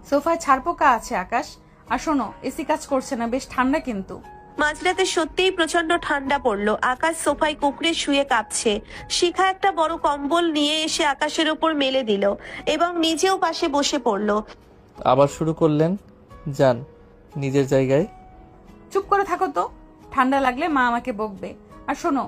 সোফায় ছাড়পোকা আছে আকাশ। আর শোনো, এসি কাজ করছে না, বেশ ঠান্ডা কিন্তু। মাঝরাতে সত্যিই প্রচন্ড ঠান্ডা পড়লো। আকাশ সোফায় কুকড়ে শুয়ে কাঁপছে। শিখা একটা বড় কম্বল নিয়ে এসে আকাশের উপর মেলে দিল এবং নিজেও পাশে বসে পড়লো। আবার শুরু করলেন? যান নিজের জায়গায়। চুপ করে থাকো তো, ঠান্ডা লাগলে মা আমাকে বকবে। আর শোনো,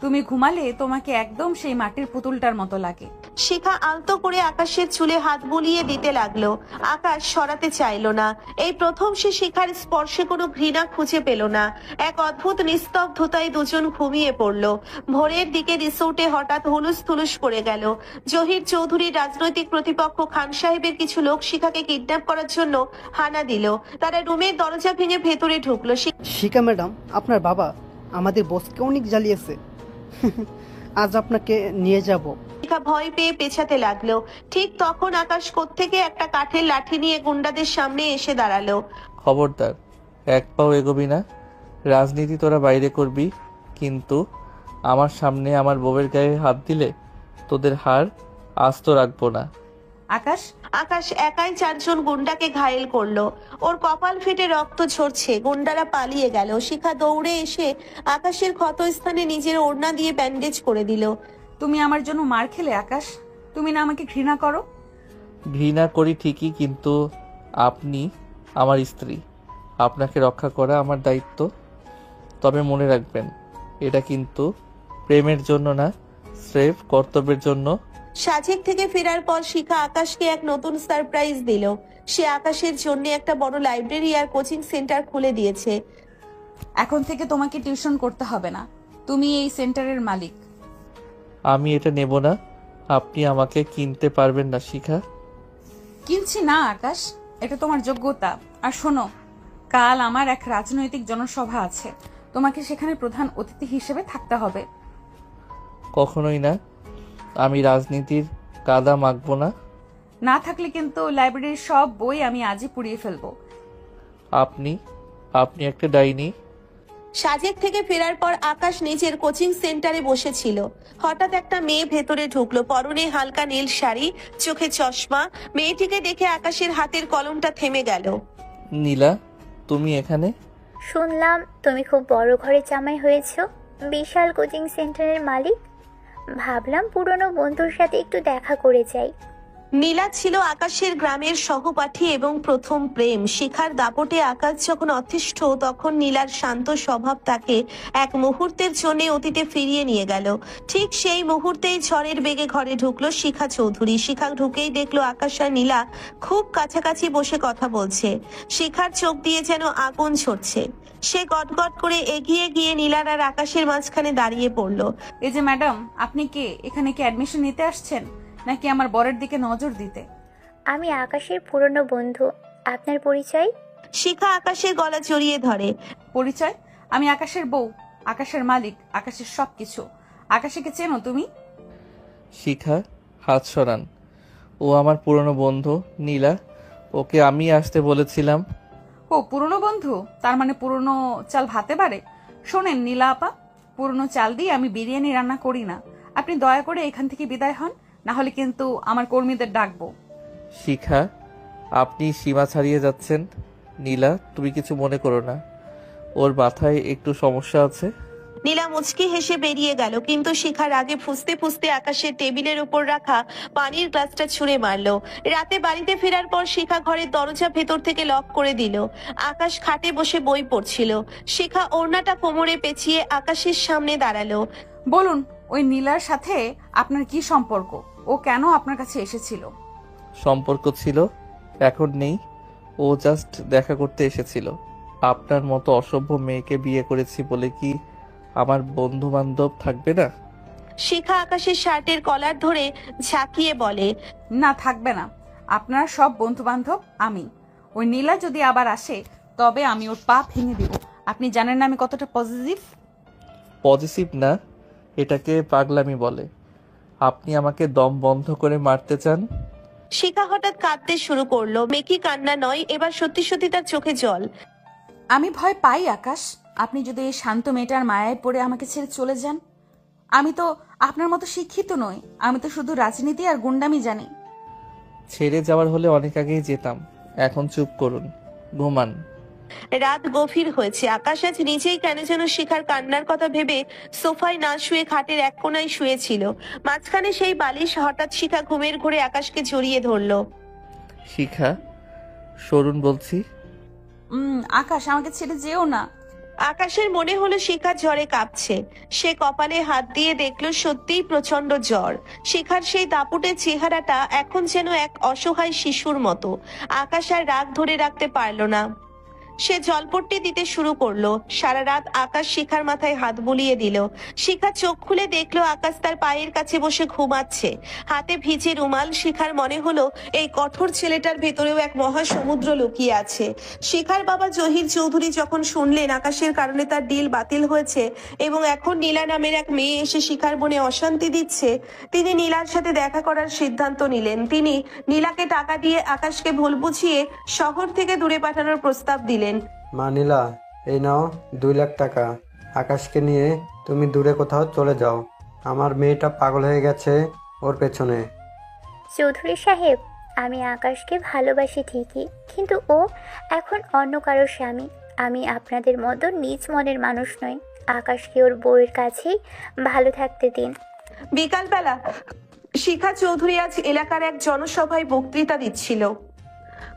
তুমি ঘুমালে তোমাকে একদম সেই মাটির পুতুলটার মতো লাগে। শিখা আলতো করে আকাশের চুলে হাত বুলিয়ে দিতে লাগলো। আকাশ সরাতে চাইলো না। এই প্রথম সে শিখার স্পর্শে কোনো ঘৃণা খুঁজে পেল না। এক অদ্ভুত নিস্তব্ধতায় দুজন ঘুমিয়ে পড়লো। ভোরের দিকে রিসোর্টে হঠাৎ হুলুস থুলুস পড়ে গেল। জহির চৌধুরীর রাজনৈতিক প্রতিপক্ষ খান সাহেবের কিছু লোক শিখাকে কিডন্যাপ করার জন্য হানা দিল। তারা রুমের দরজা ভেঙে ভেতরে ঢুকলো। শিখা ম্যাডাম, আপনার বাবা আমাদের বসকে অনেক জ্বালিয়েছে। আজ আপনাকে নিয়ে যাব। শিখা ভয় পেয়ে পেছাতে লাগলো। ঠিক তখন আকাশ কোত্থেকে একটা কাঠের লাঠি নিয়ে গুন্ডাদের সামনে এসে দাঁড়ালো। খবরদার, এক পাও এগোবি না। রাজনীতি তোরা বাইরে করবি, কিন্তু আমার সামনে আমার বউয়ের গায়ে হাত দিলে তোদের হাড় আস্ত রাখবো না। আকাশ একাই চারজন গুন্ডাকে ঘায়েল করলো। ওর কপাল ফেটে রক্ত ঝরছে। গুন্ডারা পালিয়ে গেল। শিখা দৌড়ে এসে আকাশের ক্ষতস্থানে নিজের ওড়না দিয়ে ব্যান্ডেজ করে দিল। তুমি আমার জন্য মার খেলে আকাশ? তুমি না আমাকে ঘৃণা করো? ঘৃণা করি ঠিকই, কিন্তু আপনি আমার স্ত্রী, আপনাকে রক্ষা করা আমার দায়িত্ব। তবে মনে রাখবেন, এটা কিন্তু প্রেমের জন্য না, স্রেফ কর্তব্যের জন্য। সাজেক থেকে ফেরার পর শিখা আকাশকে এক নতুন সারপ্রাইজ দিল। সে আকাশের জন্য একটা বড় লাইব্রেরি আর কোচিং সেন্টার খুলে দিয়েছে। এখন থেকে তোমাকে টিউশন করতে হবে না, তুমি এই সেন্টারের মালিক। আমি এটা নেব না। আপনি আমাকে কিনতে পারবেন না শিখা। কিনছি না আকাশ, এটা তোমার যোগ্যতা। আর শোনো, কাল আমার এক রাজনৈতিক জনসভা আছে, তোমাকে সেখানে প্রধান অতিথি হিসেবে থাকতে হবে। কখনোই না, আমি রাজনীতির কাদা মাখবো না। না থাকলে কিন্তু লাইব্রেরির সব বই আমি আজই পুড়িয়ে ফেলবো। আপনি একটা ডাইনি। সাজেক থেকে ফেরার পর আকাশ নিজের কোচিং সেন্টারে বসেছিল। হঠাৎ একটা মেয়ে ভেতরে ঢুকলো। পরনে হালকা নীল শাড়ি, চোখে চশমা। মেয়েটিকে দেখে আকাশের হাতের কলমটা থেমে গেল। নীলা, তুমি এখানে? শুনলাম তুমি খুব বড় ঘরে জামাই হয়েছো, বিশাল কোচিং সেন্টারের মালিক। ভাবলাম পুরনো বন্ধুর সাথে একটু দেখা করে যাই। নীলা ছিল আকাশের গ্রামের সহপাঠী এবং প্রথম প্রেম। শিখার দাপটে আকাশ যখন অতিষ্ঠ, তখন নীলার শান্ত স্বভাব তাকে এক মুহূর্তের জন্য অতীতে ফিরিয়ে নিয়ে গেল। ঠিক সেই মুহূর্তেই ঝড়ের বেগে ঘরে ঢুকলো শিখা চৌধুরী। শিখা ঢুকেই দেখলো আকাশ আর নীলা খুব কাছাকাছি বসে কথা বলছে। শিখার চোখ দিয়ে যেন আগুন ঝরছে। সে গটগট করে এগিয়ে গিয়ে নীলার আর আকাশের মাঝখানে দাঁড়িয়ে পড়লো। এই যে ম্যাডাম, আপনি কে? এখানে কি অ্যাডমিশন নিতে আসছেন, নাকি আমার বরের দিকে নজর দিতে? আমি আকাশের পুরনো বন্ধু। আপনার পরিচয়? শিখা আকাশের গলা জড়িয়ে ধরে। পরিচয়? আমি আকাশের বউ, আকাশের মালিক, আকাশের সবকিছু। আকাশকে চেনো তুমি? শিখা, হাত সরান। ও আমার পুরনো বন্ধু নীলা, ওকে আমি আসতে বলেছিলাম। ও পুরনো বন্ধু, তার মানে পুরনো চাল ভাতে পারে। শোনেন নীলা আপা, পুরনো চাল দিয়ে আমি বিরিয়ানি রান্না করি না। আপনি দয়া করে এখান থেকে বিদায় হন, না হলে কিন্তু আমার কর্মীদের ডাকবো। শিখা, আপনি সীমা ছাড়িয়ে যাচ্ছেন। নীলা, তুমি কিছু মনে করো না, ওর মাথায় একটু সমস্যা আছে। নীলা মুচকি হেসে বেরিয়ে গেল, কিন্তু শিখার আগে ফুসতে ফুসতে আকাশের টেবিলের উপর রাখা পানির গ্লাসটা ছুঁড়ে মারলো। রাতে বাড়িতে ফেরার পর শিখা ঘরের দরজা ভেতর থেকে লক করে দিল। আকাশ খাটে বসে বই পড়ছিল। শিখা ওড়নাটা কোমরে পেঁচিয়ে আকাশের সামনে দাঁড়ালো। বলুন, ওই নীলার সাথে আপনার কি সম্পর্ক? ও কেন আপনার কাছে এসেছিল? সম্পর্ক ছিল, এখন নেই। ও জাস্ট দেখা করতে এসেছিল। আপনার মতো অসভ্য মেয়েকে বিয়ে করেছি বলে কি আমার বন্ধু বান্ধব থাকবে না? শিখা আকাশের শার্টের কলার ধরে ঝাঁকিয়ে বলে, না, থাকবে না। আপনার সব বন্ধু বান্ধব আমি। ওই নীলা যদি আবার আসে তবে আমি ওর পা ভেঙে দিব। আপনি জানেন না আমি কতটা পজিটিভ? পজিটিভ না, এটাকে পাগলামি বলে। আপনি আমাকে দম বন্ধ করে মারতে চান? শিখা হঠাৎ কাঁদতে শুরু করলো। মেকি কান্না নয়, এবার সত্যি সত্যি তার চোখে জল। আমি ভয় পাই আকাশ, আপনি যদি এই শান্ত মেয়েটার মায়ায় পড়ে আমাকে ছেড়ে চলে যান। আমি তো আপনার মতো শিক্ষিত নই, আমি তো শুধু রাজনীতি আর গুন্ডামি জানি। ছেড়ে যাওয়ার হলে অনেক আগেই যেতাম। এখন চুপ করুন, ঘুমান। রাত গভীর হয়েছে। আকাশ আজ নিজেই কেন যেন শিখার কান্নার কথা ভেবে সোফায় না শুয়ে খাটের এক কোনায় শুয়েছিল। মাঝখানে সেই বালিশ। হঠাৎ শিখা ঘুমের ঘোরে আকাশকে জড়িয়ে ধরলো। শিখা, সরুন বলছি। আকাশ, আমাকে ছেড়ে যেও না। আকাশের মনে হলো শিখা জ্বরে কাঁপছে। সে কপালে হাত দিয়ে দেখলো সত্যিই প্রচন্ড জ্বর। শিখার সেই দাপুটে চেহারাটা এখন যেন এক অসহায় শিশুর মতো। আকাশ আর রাগ ধরে রাখতে পারলো না। সে জলপট্টি দিতে শুরু করলো। সারা রাত আকাশ শিখার মাথায় হাত বুলিয়ে দিল। শিখা চোখ খুলে দেখলো আকাশ তার পায়ের কাছে বসে ঘুমাচ্ছে, হাতে ভিজে রুমাল। শিখার মনে হলো এই কঠোর ছেলেটার ভেতরেও এক মহাসমুদ্র লুকিয়ে আছে। শিখার বাবা জহির চৌধুরী যখন শুনলেন আকাশের কারণে তার ডিল বাতিল হয়েছে এবং এখন নীলা নামের এক মেয়ে এসে শিখার মনে অশান্তি দিচ্ছে, তিনি নীলার সাথে দেখা করার সিদ্ধান্ত নিলেন। তিনি নীলাকে টাকা দিয়ে আকাশকে ভুল বুঝিয়ে শহর থেকে দূরে পাঠানোর প্রস্তাব দিলেন। মা নীলা, এই নাও 2 লাখ টাকা। আকাশকে নিয়ে তুমি দূরে কোথাও চলে যাও। আমার মেয়েটা পাগল হয়ে গেছে ওর পেছনে। চৌধুরী সাহেব, আমি আকাশকে ভালোবাসি ঠিকই, কিন্তু ও এখন অন্য কারোর স্বামী। আমি আপনাদের মতো নিজ মনের মানুষ নই। আকাশকে ওর বউয়ের কাছেই ভালো থাকতে দিন। বিকালবেলা শিখা চৌধুরী আজ এলাকার এক জনসভায় বক্তৃতা দিচ্ছিল।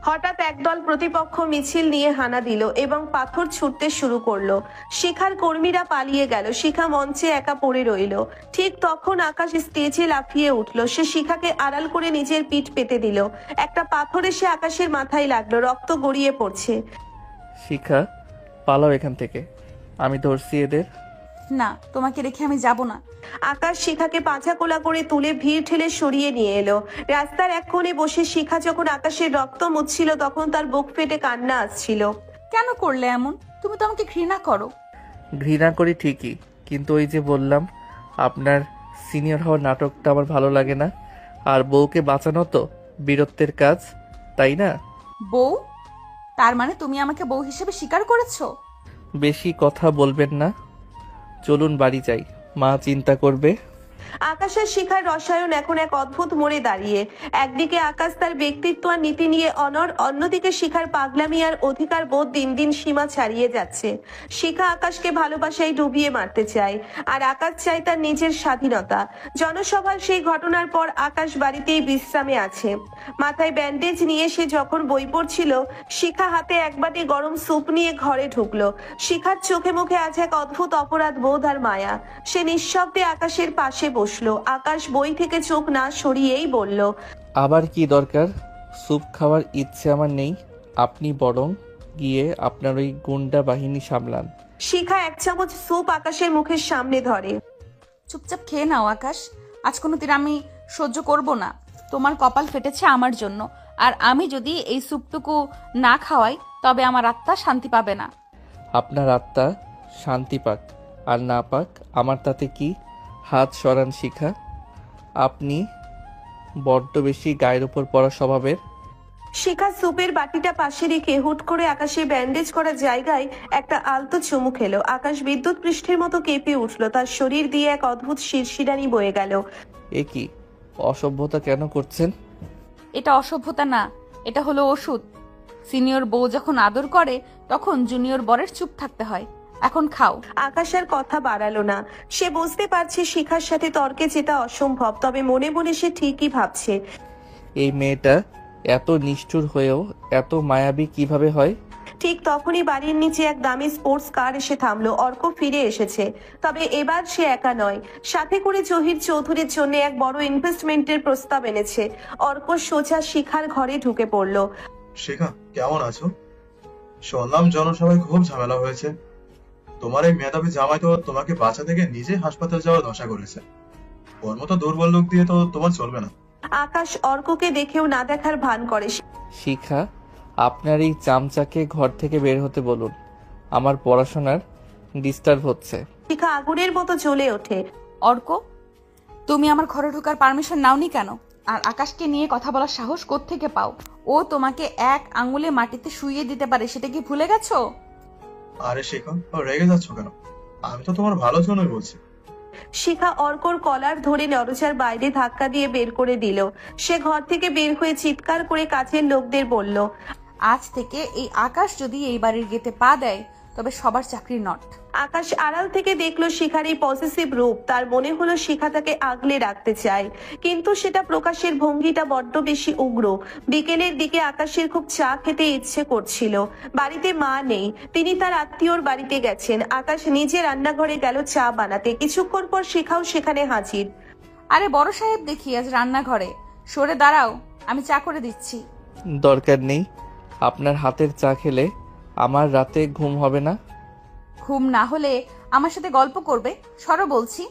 হঠাৎ একদল প্রতিপক্ষ মিছিল নিয়ে হানা দিল এবং পাথর ছুটতে শুরু করলো। শিখার কর্মীরা পালিয়ে গেল। শিখা মঞ্চে একা পড়ে রইল। ঠিক তখন আকাশ স্টেজে লাফিয়ে উঠলো। সে শিখাকে আড়াল করে নিজের পিঠ পেতে দিল। একটা পাথর এসে আকাশের মাথায় লাগলো। রক্ত গড়িয়ে পড়ছে। শিখা, পালাও এখান থেকে, আমি ধরছি এদের। না, তোমাকে রেখে আমি যাব না। আকাশ শিখাকে পাঁচা কোলা করে তুলে ভিড় ঠেলে সরিয়ে নিয়ে এলো। রাস্তার এক কোণে বসে শিখা যখন আকাশের রক্ত মুছছিল তখন তার বুক ফেটে কান্না আসছিল। কেন করলে এমন? তুমি তো আমাকে ঘৃণা করো। ঘৃণা করি ঠিকই, কিন্তু ওই যে বললাম আপনার সিনিয়র হওয়ার নাটকটা আমার ভালো লাগে না। আর বউকে বাঁচানো তো বীরত্বের কাজ, তাই না? বউ? তার মানে তুমি আমাকে বউ হিসেবে স্বীকার করেছো? বেশি কথা বলবেন না, চলুন বাড়ি যাই, মা চিন্তা করবে। আকাশের শিখার রসায়ন এখন এক অদ্ভুত মোড়ে দাঁড়িয়ে। একদিকে আকাশ তার ব্যক্তিত্ব আর নীতি নিয়ে অনড়, অন্যদিকে শিখার পাগলামি আর অধিকার বোধ দিন দিন সীমা ছাড়িয়ে যাচ্ছে। শিখা আকাশকে ভালোবাসায় ডুবিয়ে মারতে চায়, আর আকাশ চায় তার নিজের স্বাধীনতা। জনসভার সেই ঘটনার পর আকাশ বাড়িতেই বিশ্রামে আছে। মাথায় ব্যান্ডেজ নিয়ে সে যখন বই পড়ছিল, শিখা হাতে এক বাটি গরম স্যুপ নিয়ে ঘরে ঢুকলো। শিখার চোখে মুখে আজ এক অদ্ভুত অপরাধ বোধ আর মায়া। সে নিঃশব্দে আকাশের পাশে বসলো। আকাশ বই থেকে চোখ না সরিয়েই বলল, আবার কি দরকার? স্যুপ খাওয়ার ইচ্ছে আমার নেই, আপনি বরং গিয়ে আপনার ওই গুন্ডা বাহিনী সামলান। শিখা 1 চামচ স্যুপ আকাশের মুখের সামনে ধরে। চুপচাপ খেয়ে নাও আকাশ, আজ কোনোদিন আমি সহ্য করব না। তোমার কপাল ফেটেছে আমার জন্য, আর আমি যদি এই স্যুপটুকু না খাওয়াই তবে আমার আত্মা শান্তি পাবে না। আপনার আত্মা শান্তি পাক আর না পাক আমার তাতে কি? হাত সরান শিখা, আপনি বড্ড বেশি গায়ের উপর পড়া স্বভাবের। শিখা স্যুপের বাটিটা পাশে রেখে হুট করে আকাশে ব্যান্ডেজ করা জায়গায় একটা আলতো চুমু খেলো। আকাশ বিদ্যুৎ পৃষ্ঠের মতো কেঁপে উঠলো। তার শরীর দিয়ে এক অদ্ভুত শিরশিরানি বয়ে গেল। এ কি অসভ্যতা কেন করছেন? এটা অসভ্যতা না, এটা হলো ওষুধ। সিনিয়র বউ যখন আদর করে তখন জুনিয়র বরের চুপ থাকতে হয়, এখন খাও। আকাশ আর কথা বাড়ালো না। সে বুঝতে পারছে শিখার সাথে তর্কে যেটা অসম্ভব, তবে মনে মনে সে ঠিকই ভাবছে। এই মেয়েটা এত নিষ্ঠুর হয়েও এত মায়াবী কিভাবে হয়? ঠিক তখনই বাড়ির নিচে এক দামি স্পোর্টস কার এসে থামলো। অর্ক ফিরে এসেছে, তবে এবার সে একা নয়, সাথে করে জহির চৌধুরীর জন্য এক বড় ইনভেস্টমেন্টের প্রস্তাব এনেছে। অর্ক সোজা শিখার ঘরে ঢুকে পড়লো। শিখা, কেমন আছো? শুনলাম জনসভায় খুব ঝামেলা হয়েছে। তোমার এই মেধাবী জামাই তো তোমাকে বাঁচা থেকে নিজে হাসপাতাল যাওয়ার দশা করেছে। ওর মতো দুর্বল লোক দিয়ে তো তোমার চলবে না। আকাশ অর্ককে দেখেও না দেখার ভান করে। শিখা, আপনার এই চামচাকে ঘর থেকে বের হতে বলুন, আমার পড়াশোনার ডিস্টার্ব হচ্ছে। শিখা আগুনের মতো জ্বলে ওঠে। অর্ক, তুমি আমার ঘরে ঢোকার পারমিশন নাওনি কেন? আর আকাশকে নিয়ে কথা বলার সাহস কোত্থেকে পাও? ও তোমাকে এক আঙ্গুলে মাটিতে শুইয়ে দিতে পারে, সেটা কি ভুলে গেছো? আরে শিখা, রেগে যাচ্ছ কেন? আমি তো তোমার ভালোর জন্যই বলছি। শিখা অর্কর কলার ধরে দরজার বাইরে ধাক্কা দিয়ে বের করে দিল। সে ঘর থেকে বের হয়ে চিৎকার করে কাছের লোকদের বলল, আজ থেকে এই আকাশ যদি এই বাড়ির গেটে পা দেয় তবে সবার চাকরি নট। আকাশ আড়াল থেকে দেখলো শিখার এই পসেসিভ রূপ। তার মনে হলো শিখা তাকে আগলে রাখতে চায়, কিন্তু সেটা প্রকাশের ভঙ্গিটা বড্ড বেশি উগ্র। বিকেলের দিকে আকাশের খুব চা খেতে ইচ্ছে করছিল। বাড়িতে মা নেই, তিনি তার আত্মীয়র বাড়িতে গেছেন। আকাশ নিজে রান্নাঘরে গেল চা বানাতে। কিছুক্ষণ পর শিখাও সেখানে হাজির। আরে বড় সাহেব দেখি আজ রান্নাঘরে, সরে দাঁড়াও, আমি চা করে দিচ্ছি। দরকার নেই, আপনার হাতের চা খেলে আমার রাতে ঘুম হবে না। ঘুম না হলে আমার সাথে গল্প করবে, সরো বলছি।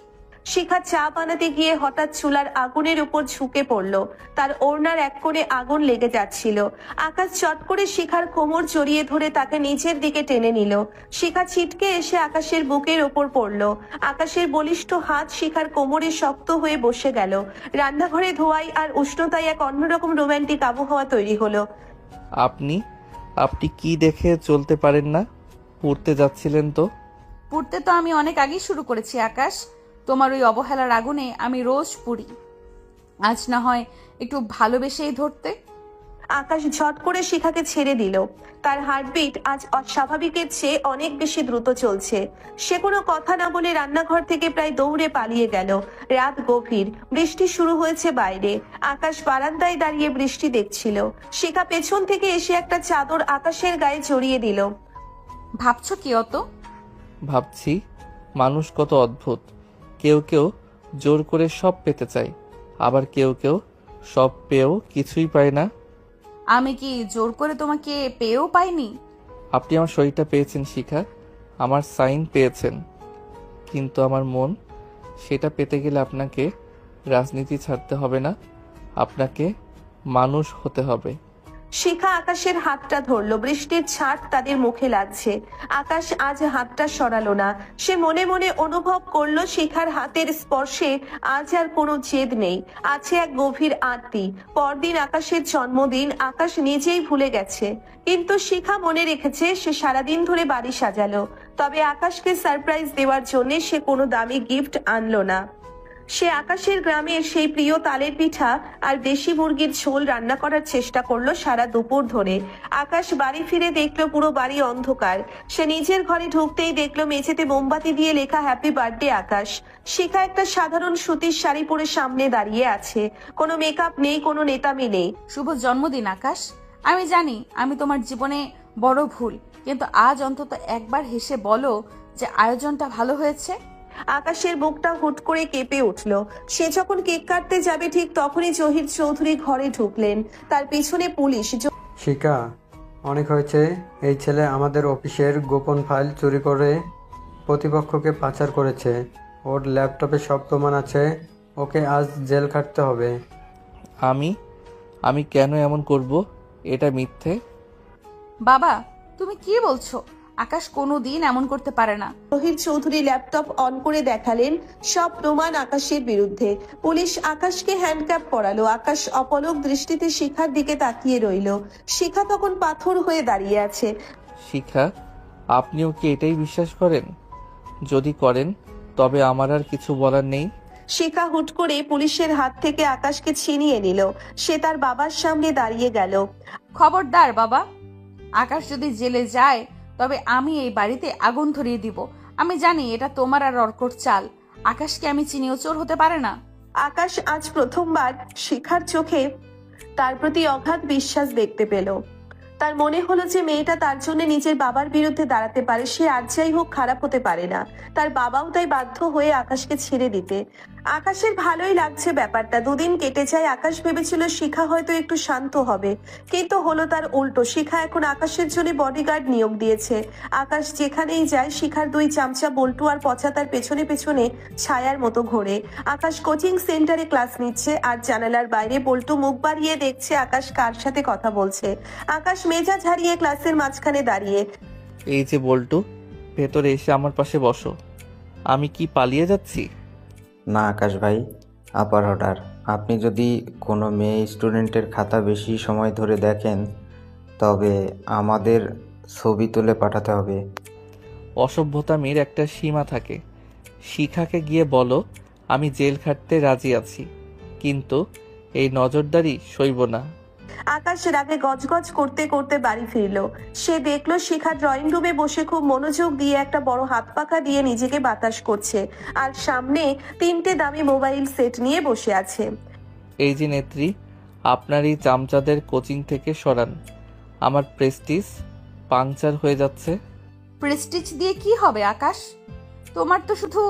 শিখা চা বানাতে গিয়ে হঠাৎ চুলার আগুনের উপর ঝুঁকে পড়লো। তার ওড়নার এক কোণে আগুন লেগে যাচ্ছিল। আকাশ চট করে শিখার কোমর জড়িয়ে ধরে তাকে নিচের দিকে টেনে নিল। শিখা ছিটকে এসে আকাশের বুকের ওপর পড়লো। আকাশের বলিষ্ঠ হাত শিখার কোমরে শক্ত হয়ে বসে গেল। রান্নাঘরে ধোঁয়াই আর উষ্ণতায় এক অন্যরকম রোমান্টিক আবহাওয়া তৈরি হলো। আপনি কি দেখে চলতে পারেন না? পড়তে যাচ্ছিলেন তো? পুড়তে তো আমি অনেক আগেই শুরু করেছি আকাশ, তোমার ওই অবহেলার আগুনে আমি রোজ পুড়ি। আজ না হয় একটু ভালোবেসেই ধরতে। আকাশ ঝট করে শিখাকে ছেড়ে দিল। তার হার্টবিট আজ অস্বাভাবিকের চেয়ে অনেক বেশি দ্রুত চলছে। সে কোনো কথা না বলে রান্নাঘর থেকে প্রায় দৌড়ে পালিয়ে গেল। রাত গভীর, বৃষ্টি শুরু হয়েছে বাইরে। আকাশ বারান্দায় দাঁড়িয়ে বৃষ্টি দেখছিল। শিখা পেছন থেকে এসে একটা চাদর আকাশের গায়ে জড়িয়ে দিল। ভাবছো কি অত? ভাবছি মানুষ কত অদ্ভুত। কেউ কেউ জোর করে সব পেতে চায়, আবার কেউ কেউ সব পেয়েও কিছুই পায় না। আমি কি জোর করে তোমাকে পেয়েও পাইনি? আপনি আমার শরীরটা পেয়েছেন শিখা, আমার সাইন পেয়েছেন, কিন্তু আমার মন, সেটা পেতে গেলে আপনাকে রাজনীতি ছাড়তে হবে না, আপনাকে মানুষ হতে হবে। শিখা আকাশের হাতটা ধরলো। বৃষ্টির ছাট তাদের মুখে লাগছে। আকাশ আজ হাতটা সরালো না। সে মনে মনে অনুভব করলো শিখার হাতের স্পর্শে আজ আর কোনো জেদ নেই, আছে এক গভীর আরতি। পরদিন আকাশের জন্মদিন। আকাশ নিজেই ভুলে গেছে, কিন্তু শিখা মনে রেখেছে। সে সারাদিন ধরে বাড়ি সাজালো, তবে আকাশকে সারপ্রাইজ দেওয়ার জন্য সে কোনো দামি গিফট আনলো না। সে আকাশের গ্রামে সেই প্রিয় তালের পিঠা আর দেশি মুরগির ঝোল রান্না করার চেষ্টা করলো সারা দুপুর ধরে। আকাশ বাড়ি ফিরে দেখলো পুরো বাড়ি অন্ধকার। সে নিজের ঘরে ঢুকতেই দেখলো মেঝেতে মোমবাতি দিয়ে লেখা হ্যাপি বার্থডে আকাশ। শিখা একটা সাধারণ সুতির শাড়ি পরে সামনে দাঁড়িয়ে আছে। কোনো মেকআপ নেই, কোনো নেতামি নেই। শুভ জন্মদিন আকাশ। আমি জানি আমি তোমার জীবনে বড় ভুল, কিন্তু আজ অন্তত একবার হেসে বলো যে আয়োজনটা ভালো হয়েছে। আকাশের বুকটা হুট করে কেঁপে উঠল। সে যখন কেক কাটতে যাবে ঠিক তখনই জহির চৌধুরী ঘরে ঢুকলেন। তার পিছনে পুলিশ। শিখা, অনেক হয়েছে। এই ছেলে আমাদের অফিসের গোপন ফাইল চুরি করে প্রতিপক্ষকে পাচার করেছে। ওর ল্যাপটপে সব প্রমাণ আছে। ওকে আজ জেল খাটতে হবে। আমি কেন এমন করব? এটা মিথ্যে। বাবা, তুমি কি বলছো? আকাশ কোনোদিন এমন করতে পারে না। জহির চৌধুরী ল্যাপটপ অন করে দেখালেন সব প্রমাণ আকাশের বিরুদ্ধে। পুলিশ আকাশকে হ্যান্ডক্যাপ করালো। আকাশ অপলক দৃষ্টিতে শিখার দিকে তাকিয়ে রইল। শিখা তখন পাথর হয়ে দাঁড়িয়ে আছে। শিখা, আপনিও কি এটাই বিশ্বাস করেন? যদি করেন তবে আমার আর কিছু বলার নেই। শিখা হুট করে পুলিশের হাত থেকে আকাশকে ছিনিয়ে নিল। সে তার বাবার সামনে দাঁড়িয়ে গেল। খবরদার বাবা, আকাশ যদি জেলে যায় তবে আমি এই বাড়িতে আগুন ধরিয়ে দিব। আমি জানি এটা তোমার আর অর্কর চাল। আকাশকে আমি চিনিও চোর হতে পারে না। আকাশ আজ প্রথমবার শিখার চোখে তার প্রতি অগাধ বিশ্বাস দেখতে পেল। তার মনে হলো যে মেয়েটা তার জন্য নিজের বাবার বিরুদ্ধে দাঁড়াতে পারে, সে আর যাই হোক খারাপ হতে পারে না। তার বাবাও তাই বাধ্য হয়ে আকাশকে ছেড়ে দিতে। আকাশের ভালোই লাগছে ব্যাপারটা। দুদিন কেটে যায়। আকাশ ভেবেছিল শিখা হয়তো একটু শান্ত হবে, কিন্তু হলো তার উল্টো। শিখা এখন আকাশের জন্য বডিগার্ড নিয়োগ দিয়েছে। আকাশ যেখানেই যায় শিখার দুই চামচা বল্টু আর পচা তার পেছনে পেছনে ছায়ার মতো ঘোরে। আকাশ কোচিং সেন্টারে ক্লাস নিচ্ছে আর জানালার বাইরে বল্টু মুখ বাড়িয়ে দেখছে আকাশ কার সাথে কথা বলছে। আকাশ মেজাজ হারিয়ে ক্লাসের মাঝখানে দাঁড়িয়ে। এই যে বল্টু, ভেতরে এসে আমার পাশে বসো। আমি কি পালিয়ে যাচ্ছি? না আকাশ ভাই, আপার অর্ডার। আপনি যদি কোনো মেয়ে স্টুডেন্টের খাতা বেশি সময় ধরে দেখেন তবে আমাদের ছবি তুলে পাঠাতে হবে। অসভ্যতামির একটা সীমা থাকে। শিখাকে গিয়ে বলো আমি জেল খাটতে রাজি আছি, কিন্তু এই নজরদারি সইব না। আকাশ রাগে গজগজ করতে করতে বাড়ি ফিরল। সে দেখলো শিখা ড্রয়িং রুমে বসে খুব মনোযোগ দিয়ে একটা বড় হাত পাখা দিয়ে নিজেকে বাতাস করছে, আর সামনে 3টে দামি মোবাইল সেট নিয়ে বসে আছে। এই যে নেত্রী, আপনার এই চামচাদের কোচিং থেকে সরান। আমার প্রেস্টিজ পাংচার হয়ে যাচ্ছে। প্রেস্টিজ দিয়ে কি হবে আকাশ? তোমার তো শুধু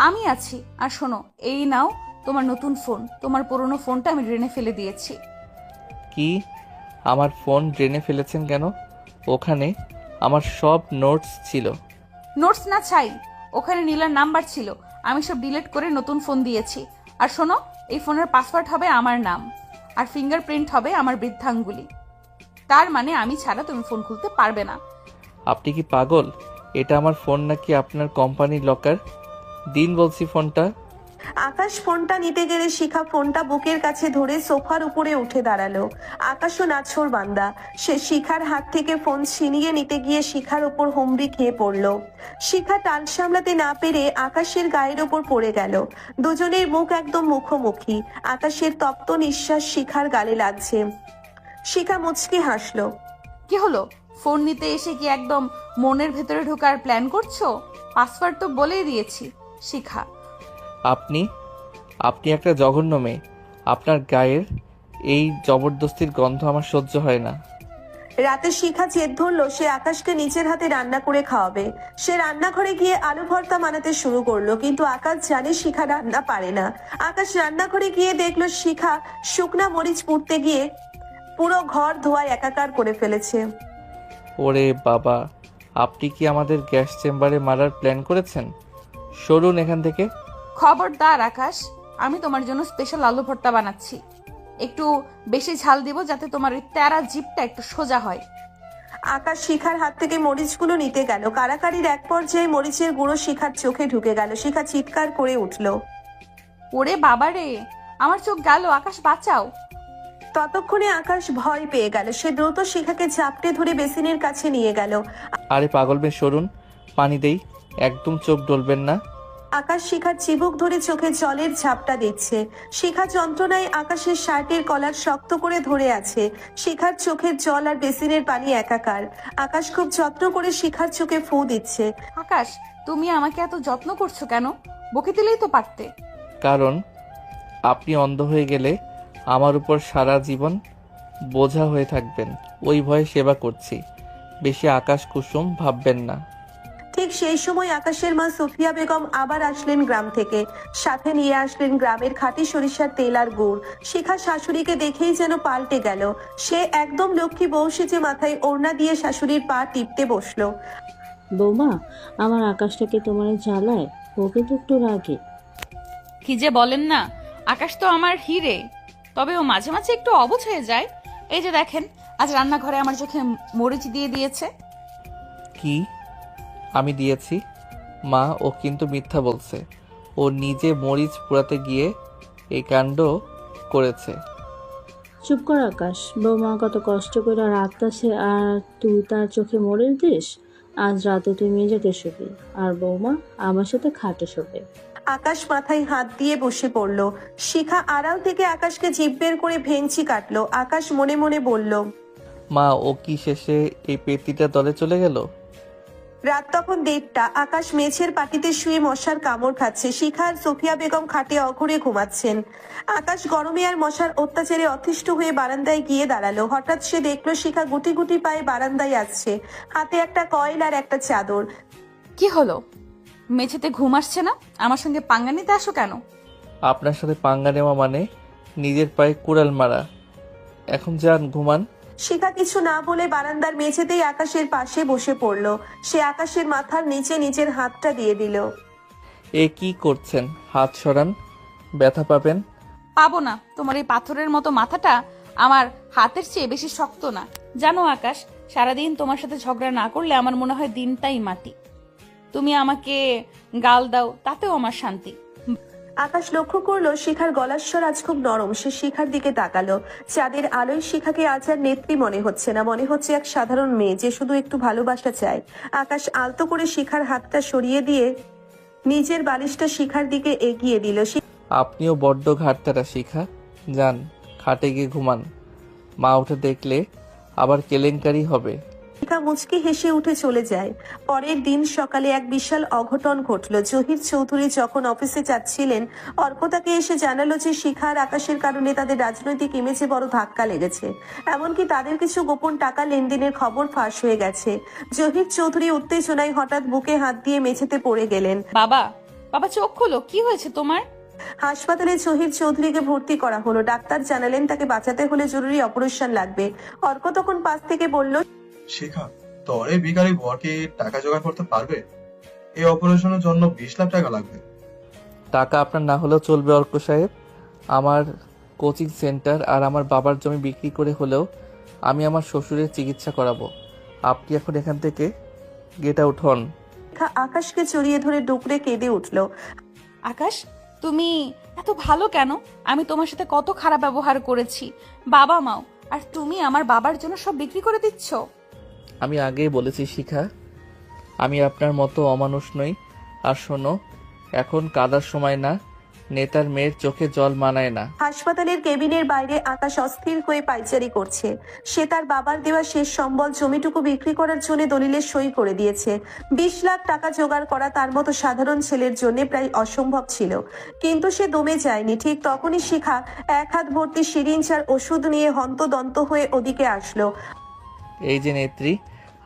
আমি আছি। আর শোনো, এই নাও তোমার নতুন ফোন। তোমার পুরনো ফোনটা আমি ড্রেনে ফেলে দিয়েছি। কি? আমার ফোন ড্রেনে ফেলেছেন কেন? ওখানে আমার সব নোটস ছিল। নোটস না চাই, ওখানে নীলার নাম্বার ছিল। আমি সব ডিলিট করে নতুন ফোন দিয়েছি। আর শোনো, এই ফোনের পাসওয়ার্ড হবে আমার নাম, আর ফিঙ্গারপ্রিন্ট হবে আমার বৃদ্ধাঙ্গুলি। তার মানে আমি ছাড়া তুমি ফোন খুলতে পারবে না। আপনি কি পাগল? এটা আমার ফোন নাকি আপনার কোম্পানির লকার? দিন বলছি ফোনটা। আকাশ ফোনটা নিতে গেলে শিখা ফোনটা বুকের কাছে ধরে সোফার উপরে উঠে দাঁড়ালো। আকাশও নাছোড় বান্দা, সে শিখার হাত থেকে ফোন ছিনিয়ে নিতে গিয়ে শিখার ওপর হুমড়ি খেয়ে পড়লো। শিখা টান সামলাতে না পেরে আকাশের গায়ের ওপর পড়ে গেল। দুজনের মুখ একদম মুখোমুখি। আকাশের তপ্ত নিঃশ্বাস শিখার গালে লাগছে। শিখা মুচকি হাসলো। কি হলো? ফোন নিতে এসে কি একদম মনের ভেতরে ঢোকার প্ল্যান করছো? পাসওয়ার্ড তো বলেই দিয়েছি। শিখা, আপনি একটা জঘন্য মেয়ে। আপনার গায়ের এই জবরদস্তির গন্ধ আমার সহ্য হয় না। রাতে শিখা জেদ ধরলো সে আকাশকে নিজের হাতে রান্না করে খাওয়াবে। সে রান্নাঘরে গিয়ে আলু ভর্তা বানাতে শুরু করলো, কিন্তু আকাশ জানে শিখা রান্না পারে না। আকাশ রান্নাঘরে গিয়ে দেখলো শিখা শুকনা মরিচ পুড়তে গিয়ে পুরো ঘর ধোয়ায় একাকার করে ফেলেছে। ওরে বাবা, আপনি কি আমাদের গ্যাস চেম্বারে মারার প্ল্যান করেছেন? সরুন এখান থেকে। খবরদার আকাশ, আমি তোমার জন্য স্পেশাল আলু ভর্তা বানাচ্ছি। একটু বেশি ঝাল দিব যাতে তোমার ওই তেরা জিভটা একটু সোজা হয়। আকাশ শিখার হাত থেকে মরিচগুলো নিতে গেল। কারাকারির এক পর্যায়ে মরিচের গুঁড়ো শিখার চোখে ঢুকে গেল। শিখা চিৎকার করে উঠল। ওরে বাবারে, আমার চোখ গেল। আকাশ বাঁচাও। ততক্ষণে আকাশ ভয় পেয়ে গেল। সে দ্রুত শিখাকে চাপটে ধরে বেসিনের কাছে নিয়ে গেল। আরে পাগল মেয়ে, সরুন, পানি দেই। একদম চোখ ডলবেন না। আকাশ শিখার চিবুক ধরে চোখে জলের ঝাপটা দিচ্ছে। শিখা যন্ত্রণায় আকাশের শার্টের কলার শক্ত করে ধরে আছে। শিখার চোখের জল আর বেসিনের পানি একাকার। আকাশ খুব যত্ন করে শিখার চোখে ফু দিচ্ছে। আকাশ, তুমি আমাকে এত যত্ন করছো কেন? বকে দিলেই তো পারতে। কারণ আপনি অন্ধ হয়ে গেলে আমার উপর সারা জীবন বোঝা হয়ে থাকবেন, ওই ভয়ে সেবা করছি। বেশি আকাশ কুসুম ভাববেন না। ঠিক সেই সময় আকাশের মা সুফিয়া বেগম আবার আসলেন গ্রাম থেকে। সাথে নিয়ে আসলেন গ্রামের খাঁটি সরিষার তেল আর গুড়। শিখা শাশুড়িকে দেখেই যেন পাল্টে গেল। সে একদম লক্ষ্মী বউ সেজে মাথায় ওড়না দিয়ে শাশুড়ির পা টিপতে বসলো। বৌমা, আমার আকাশটাকে তোমার জ্বালায়, ও কিন্তু একটু রাগে। কি যে বলেন না, আকাশ তো আমার হিরে, তবে ও মাঝে মাঝে একটু অবুঝ হয়ে যায়। এই যে দেখেন, আজ রান্নাঘরে আমার চোখে মরিচ দিয়ে দিয়েছে। কি আমি দিয়েছি? মা, ও কিন্তু মিথ্যা বলছে। ও নিজে মরিচ পোড়াতে গিয়ে এই কাণ্ড করেছে। চুপ কর আকাশ, বৌমা কত কষ্ট করে রাখতেছে আর তুই তার চোখে মরিচ দিস। আজ রাতে তুই মেঝেতে শোবি আর বৌমা আমার সাথে খাটে শোবে। আকাশ মাথায় হাত দিয়ে বসে পড়লো। শিখা আড়াল থেকে আকাশকে জিভ বের করে ভেঙচি কাটলো। আকাশ মনে মনে বলল, মা, ও কি শেষে এই পেটিটা দলে চলে গেল? রাত তখন 1:30। আকাশ মেঝের পাটিতে শুয়ে মশার কামড় খাচ্ছে। শিখা আর সোফিয়া বেগম খাটে অঘরে ঘুমাচ্ছেন। আকাশ গরমে আর মশার অত্যাচারে অতিষ্ঠ হয়ে বারান্দায় গিয়ে দাঁড়ালো। হঠাৎ সে দেখলো শিখা গুটি গুটি পায়ে বারান্দায় আসছে, হাতে একটা কয়েল আর একটা চাদর। কি হলো? মেঝেতে ঘুম আসছে না? আমার সঙ্গে পাঙ্গা নিতে আসো কেন? আপনার সাথে পাঙ্গা নেওয়া মানে নিজের পায়ে কুড়াল মারা। এখন যান, ঘুমান। শিখা কিছু না বলে বারান্দার মেঝেতেই আকাশের পাশে বসে পড়লো। সে আকাশের মাথার নিচে নিজের হাতটা দিয়ে দিল। এ কি করছেন? হাত সরান, ব্যথা পাবেন। পাবো না। তোমার এই পাথরের মতো মাথাটা আমার হাতের চেয়ে বেশি শক্ত না। জানো আকাশ, সারাদিন তোমার সাথে ঝগড়া না করলে আমার মনে হয় দিনটাই মাটি। তুমি আমাকে গাল দাও, তাতেও আমার শান্তি। আকাশ লক্ষ্য করলো শিখার গলার স্বর আজ খুব নরম। সে শিখার দিকে তাকালো। চাঁদের আলোয় শিখাকে আজ আর নেত্রী মনে হচ্ছে না, মনে হচ্ছে এক সাধারণ মেয়ে যে শুধু একটু ভালোবাসা চায়। আকাশ আলতো করে শিখার হাতটা সরিয়ে দিয়ে নিজের বালিশটা শিখার দিকে এগিয়ে দিল। আপনিও বড্ড ঘাটতারা শিখা। যান, খাটে গিয়ে ঘুমান। মা উঠে দেখলে আবার কেলেঙ্কারি হবে। শিখা মুচকি হেসে উঠে চলে যায়। পরের দিন সকালে এক বিশাল অঘটন ঘটলো। জহির চৌধুরী যখন অফিসে যাচ্ছিলেন, অর্ক তাকে এসে জানালো যে শিখা আর আকাশের কারণে তাদের রাজনৈতিক ইমেজে বড় ধাক্কা লেগেছে। এমনকি তাদের কিছু গোপন টাকা লেনদেনের খবর ফাঁস হয়ে গেছে। জহির চৌধুরী উত্তেজনায় হঠাৎ বুকে হাত দিয়ে মেঝেতে পড়ে গেলেন। বাবা, বাবা চোখ খোলো, কি হয়েছে তোমার? হাসপাতালে জহির চৌধুরীকে ভর্তি করা হলো। ডাক্তার জানালেন তাকে বাঁচাতে হলে জরুরি অপারেশন লাগবে। অর্ক তখন পাশ থেকে বলল, শিখা, তোর এই বিকারি বর কি টাকা জোগাড় করতে পারবে? এই অপারেশনের জন্য 20 লাখ টাকা লাগবে। টাকা আপনার না হলেও চলবে অর্ক সাহেব। আমার কোচিং সেন্টার আর আমার বাবার জমি বিক্রি করে হলেও আমি আমার শ্বশুরের চিকিৎসা করাবো। আপনি এখন এখান থেকে গেট আউট হন। আকাশকে জড়িয়ে ধরে ডুকরে কেঁদে উঠল। আকাশ, তুমি এত ভালো কেন? আমি তোমার সাথে কত খারাপ ব্যবহার করেছি, বাবা মাও, আর তুমি আমার বাবার জন্য সব বিক্রি করে দিচ্ছ। আমি আগেই বলেছি শিখা, আমি আপনার মতো অমানুষ নই। আর শোনো, এখন কাদার সময় না, নেতার মেয়ের চোখে জল মানায় না। হাসপাতালের কেবিনের বাইরে আকাশ অস্থির হয়ে পাইচারি করছে। সে তার বাবার দেওয়া শেষ সম্বল জমিটুকু বিক্রি করার জন্য দলিলের সই করে দিয়েছে। 20 লাখ টাকা জোগাড় করা তার মতো সাধারণ ছেলের জন্য প্রায় অসম্ভব ছিল। কিন্তু সে দমে যায়নি। ঠিক তখনই শিখা এক হাত ভর্তি সিরিঞ্জ আর ওষুধ নিয়ে হন্তদন্ত হয়ে ওদিকে আসলো। এই যে নেত্রী,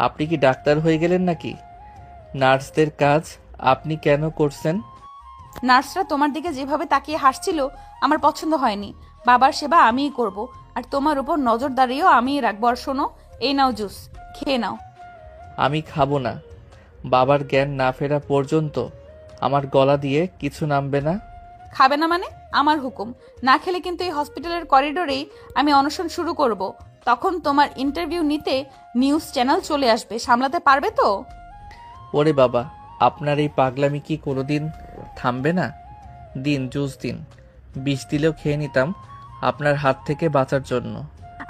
আপনি কি ডাক্তার হয়ে গেলেন নাকি? নার্সদের কাজ আপনি কেন করছেন? নার্সরা তোমার দিকে যেভাবে তাকিয়ে হাসছিল আমার পছন্দ হয়নি। বাবার সেবা আমিই করব, আর তোমার উপর নজরদারিও আমিই রাখবো। আর শোনো, এই নাও জুস, খেয়ে নাও। আমি খাবো না। বাবার জ্ঞান না ফেরা পর্যন্ত আমার গলা দিয়ে কিছু নামবে না। খাবে না মানে? আমার হুকুম। না খেলে কিন্তু এই হসপিটালের করিডোরেই আমি অনশন শুরু করব। তখন তোমার ইন্টারভিউ নিতে নিউজ চ্যানেল চলে আসবে। সামলাতে পারবে তো? ওরে বাবা, আপনার এই পাগলামি কি কোনোদিন থামবে না? দিন, জুস দিন। বিষ দিলেও খেয়ে নিতাম আপনার হাত থেকে বাঁচার জন্য।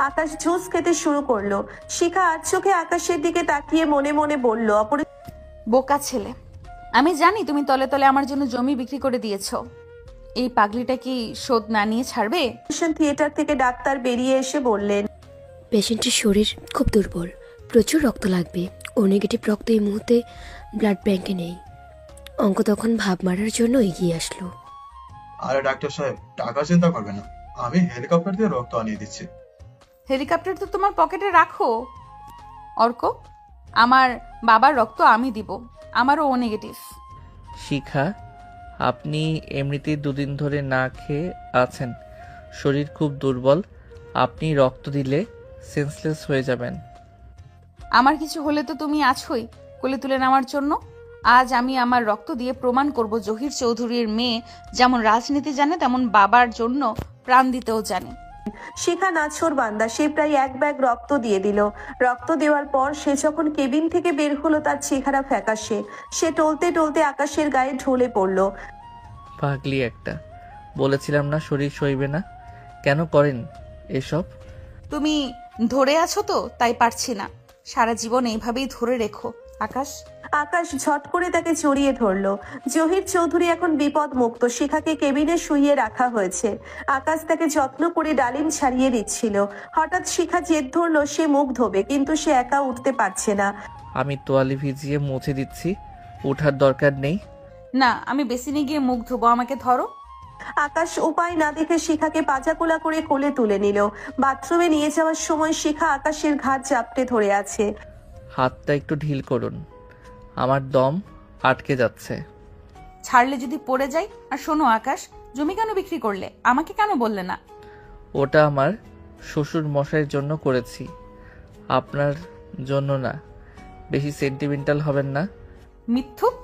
আকাশ জুস খেতে শুরু করলো। শিখা আর চোখে আকাশের দিকে তাকিয়ে মনে মনে বলল, বোকা ছেলে, আমি জানি তুমি তলে তলে আমার জন্য জমি বিক্রি করে দিয়েছো। এই পাগলিটা কি শোধ না নিয়ে ছাড়বে? থিয়েটার থেকে ডাক্তার বেরিয়ে এসে বললেন, পেশেন্টের শরীর খুব দুর্বল, প্রচুর রক্ত লাগবে। ও নেগেটিভ রক্ত এই মুহূর্তে ব্লাড ব্যাংকে নেই। অঙ্ক তখন ভাব মারার জন্য এগিয়ে আসলো। আরে ডাক্তার সাহেব, টাকা চিন্তা করবে না, আমি হেলিকপ্টার দিয়ে রক্ত আনিয়ে দিচ্ছি। হেলিকপ্টার তো তোমার পকেটে রাখো অর্ক। আমার বাবার রক্ত আমি দিব, আমারও ও নেগেটিভ। শিখা, আপনি এমনিতেই 2 দিন ধরে না খেয়ে আছেন, শরীর খুব দুর্বল। আপনি রক্ত দিলে সেন্সলেস হয়ে যাবেন। আমার কিছু হলে তো তুমি আছোই কোলে তুলে নেওয়ার জন্য। আজ আমি আমার রক্ত দিয়ে প্রমাণ করব জহির চৌধুরীর মেয়ে যেমন রাজনীতি জানে তেমন বাবার জন্য প্রাণ দিতেও জানে। শিখা নাছোড় বান্দা। সে প্রায় 1 ব্যাগ রক্ত দিয়ে দিল। রক্ত দেওয়ার পর সে যখন কেবিন থেকে বের হলো তার চেহারা ফ্যাকাশে। সে টলতে টলতে আকাশের গায়ে ঢলে পড়লো। পাগলি একটা, বলেছিলাম না শরীর সইবে না। কেন করেন এসব? তুমি ধরে আছো তো তাই পারছি না। সারা জীবন এইভাবেই ধরে রেখো আকাশ। আকাশ ঝট করে তাকে জড়িয়ে ধরলো। জহির চৌধুরী এখন বিপদ মুক্ত। শিখাকে কেবিনে শুইয়ে রাখা হয়েছে। আকাশ তাকে যত্ন করে ডালিম ছাড়িয়ে দিচ্ছিল। হঠাৎ শিখা জেদ ধরলো সে মুখ ধোবে, কিন্তু সে একা উঠতে পারছে না। আমি তোয়ালে ভিজিয়ে মুছে দিচ্ছি, ওঠার দরকার নেই। না, আমি বেসিনে গিয়ে মুখ ধোবো, আমাকে ধরো। আকাশ উপায় না দেখে শিখাকে পাজাকোলা করে কোলে তুলে নিল। বাথরুমে নিয়ে যাওয়ার সময় শিখা আকাশের ঘাট চাপটে ধরে আছে। হাতটা একটু ঢিল করুন, আমার দম আটকে যাচ্ছে। ছাড়লে যদি পড়ে যাই। আর শোনো আকাশ, জমি কেন বিক্রি করলে, আমাকে কেন বললে না? ওটা আমার শ্বশুর মশাইয়ের জন্য করেছি, আপনার জন্য না। বেশি সেন্টিমেন্টাল হবেন না। মিথ্যুক,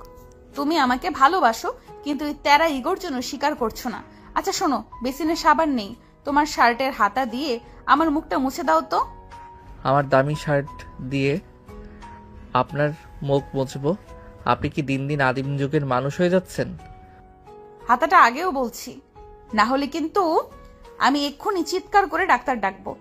তুমি আমাকে ভালোবাসো কিন্তু এই তেরা ইগোর জন্য স্বীকার করছো না। আচ্ছা শোনো, বেসিনে সাবান নেই, তোমার শার্টের হাতা দিয়ে আমার মুখটা মুছে দাও তো। আমার দামি শার্ট দিয়ে আপনার মুখ মুছবো? আপনি কি দিন দিন আদিম যুগের মানুষ হয়ে যাচ্ছেন? হাতাটা আগেও বলছি, না হলে কিন্তু আমি এক্ষুনি চিৎকার করে ডাক্তার ডাকবো।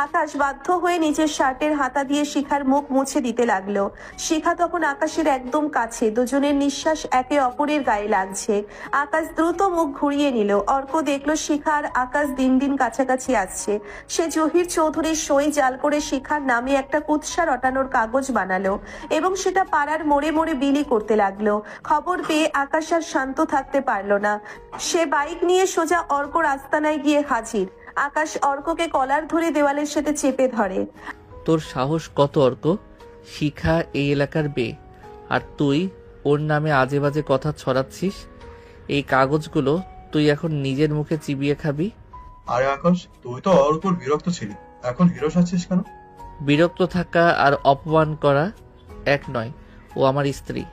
আকাশ বাধ্য হয়ে নিজের শার্টের হাতা দিয়ে শিখার মুখ মুছে দিতে লাগলো। শিখা তখন আকাশের একদম কাছে, দুজনের নিঃশ্বাস একে অপরের গায়ে লাগছে। আকাশ দ্রুত মুখ ঘুরিয়ে নিল। অর্ক দেখলো শিখা আর আকাশ দিন দিন কাছাকাছি আসছে। সে জহির চৌধুরীর সই জাল করে শিখার নামে একটা কুৎসা রটানোর কাগজ বানালো এবং সেটা পাড়ার মোড়ে মোড়ে বিলি করতে লাগলো। খবর পেয়ে আকাশ আর শান্ত থাকতে পারলো না। সে বাইক নিয়ে সোজা অর্কর আস্তানায় গিয়ে হাজির। আকাশ অর্ককে কলার ধরে দেওয়ালের সাথে চেপে ধরে। তোর সাহস কত অর্ক? শিখা এই এলাকার বে, আর তুই ওর নামে আজে বাজে কথা ছড়াচ্ছিস। এই কাগজগুলো তুই এখন নিজের মুখে চিবিয়ে খাবি। আরে আকাশ, তুই তো ওর উপর বিরক্ত ছিলি, এখন হিরো সাজছিস কেন? বিরক্ত থাকা আর অপমান করা এক নয়। ও আমার স্ত্রী,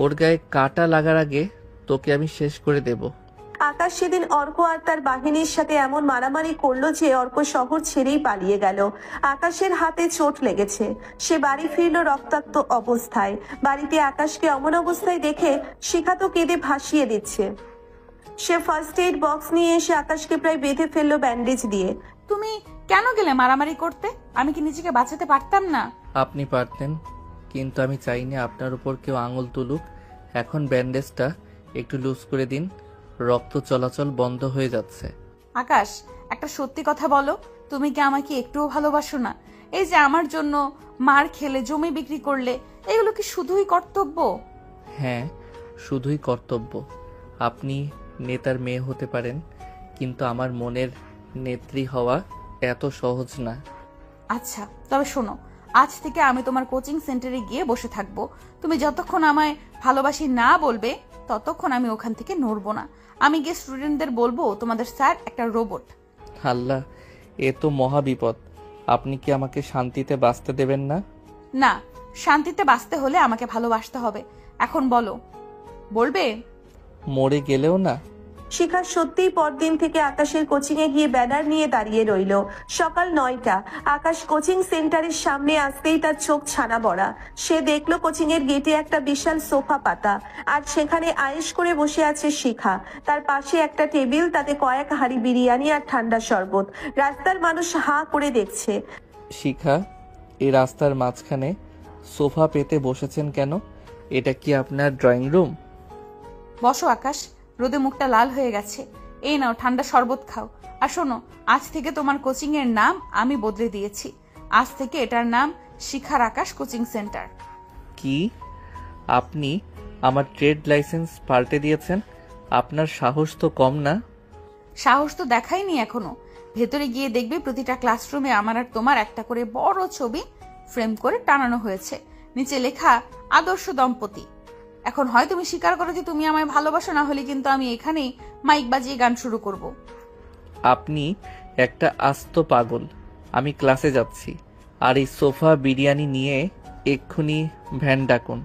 ওর গায়ে কাটা লাগার আগে তোকে আমি শেষ করে দেব। আকাশ সেদিন অর্ক আর তার বাহিনীর সাথে এমন মারামারি করলো যে অর্ক শহর ছেড়েই পালিয়ে গেল। আকাশের হাতে চোট লেগেছে, সে বাড়ি ফিরল রক্তাক্ত অবস্থায়। বাড়িতে আকাশকে অমন অবস্থায় দেখে শিখা তো কেঁদে ভাসিয়ে দিচ্ছে। সে ফার্স্ট এইড বক্স নিয়ে এসে আকাশকে প্রায় বেঁধে ফেললো ব্যান্ডেজ দিয়ে। তুমি কেন গেলে মারামারি করতে? আমি কি নিজেকে বাঁচাতে পারতাম না? আপনি পারতেন, কিন্তু আমি চাইনি আপনার উপর কেউ আঙুল তুলুক। এখন ব্যান্ডেজটা একটু লুজ করে দিন, রক্ত চলাচল বন্ধ হয়ে যাচ্ছে। আকাশ, একটা সত্যি কথা বলো, তুমি কি আমাকে একটুও ভালোবাসো না? এই যে আমার জন্য মার খেলে, জমি বিক্রি করলে, এগুলো কি শুধুই কর্তব্য? হ্যাঁ, শুধুই কর্তব্য। আপনি নেতার মেয়ে হতে পারেন, কিন্তু আমার মনের নেত্রী হওয়া এত সহজ না। আচ্ছা তবে শোনো, আজ থেকে আমি তোমার কোচিং সেন্টারে গিয়ে বসে থাকবো। তুমি যতক্ষণ আমায় ভালোবাসি না বলবে ততক্ষণ আমি ওখান থেকে নড়বো না। আমি গিয়ে স্টুডেন্টদের বলবো তোমাদের স্যার একটা রোবট। আল্লাহ, এ তো মহা বিপদ। আপনি কি আমাকে শান্তিতে বাঁচতে দেবেন না? না, শান্তিতে বাঁচতে হলে আমাকে ভালোবাসতে হবে। এখন বলো, বলবে? মরে গেলেও না? শিখা সত্যিই পরদিন থেকে আকাশের কোচিং এ গিয়ে ব্যানার নিয়ে দাঁড়িয়ে রইল। সকাল 9টা। আকাশ কোচিং সেন্টারের সামনে আসতেই তার চোখ ছানা বড়া। সে দেখলো কোচিং এর গেটে একটা বিশাল সোফা পাতা, আর সেখানে আয়েশ করে বসে আছে শিখা। তার পাশে একটা টেবিল, তাতে কয়েক হাঁড়ি বিরিয়ানি আর ঠান্ডা শরবত। রাস্তার মানুষ হাঁ করে দেখছে। শিখা, এই রাস্তার মাঝখানে সোফা পেতে বসেছেন কেন? এটা কি আপনার ড্রয়িং রুম? বসো আকাশ, রোদে মুখটা লাল হয়ে গেছে। এই নাও ঠান্ডা শরবত খাও। আর শোনো, আজ থেকে তোমার কোচিং এর নাম আমি বদলে দিয়েছি। আজ থেকে এটার নাম শিখার আকাশ কোচিং সেন্টার। কি? আপনি আমার ট্রেড লাইসেন্স পাল্টে দিয়েছেন? আপনার সাহস তো কম না। সাহস তো দেখাইনি এখনো। ভেতরে গিয়ে দেখবে প্রতিটা ক্লাসরুমে আমার আর তোমার একটা করে বড় ছবি ফ্রেম করে টানানো হয়েছে, নিচে লেখা আদর্শ দম্পতি। এখন হয় তুমি স্বীকার করো যে তুমি আমায় ভালোবাসো, না হলে কিন্তু আমি এখানেই মাইক বাজিয়ে গান শুরু করব। আপনি একটা আস্ত পাগল। আমি ক্লাসে যাচ্ছি, আর এই সোফা বিরিয়ানি নিয়ে এক্ষুনি ভ্যান ডাকুন।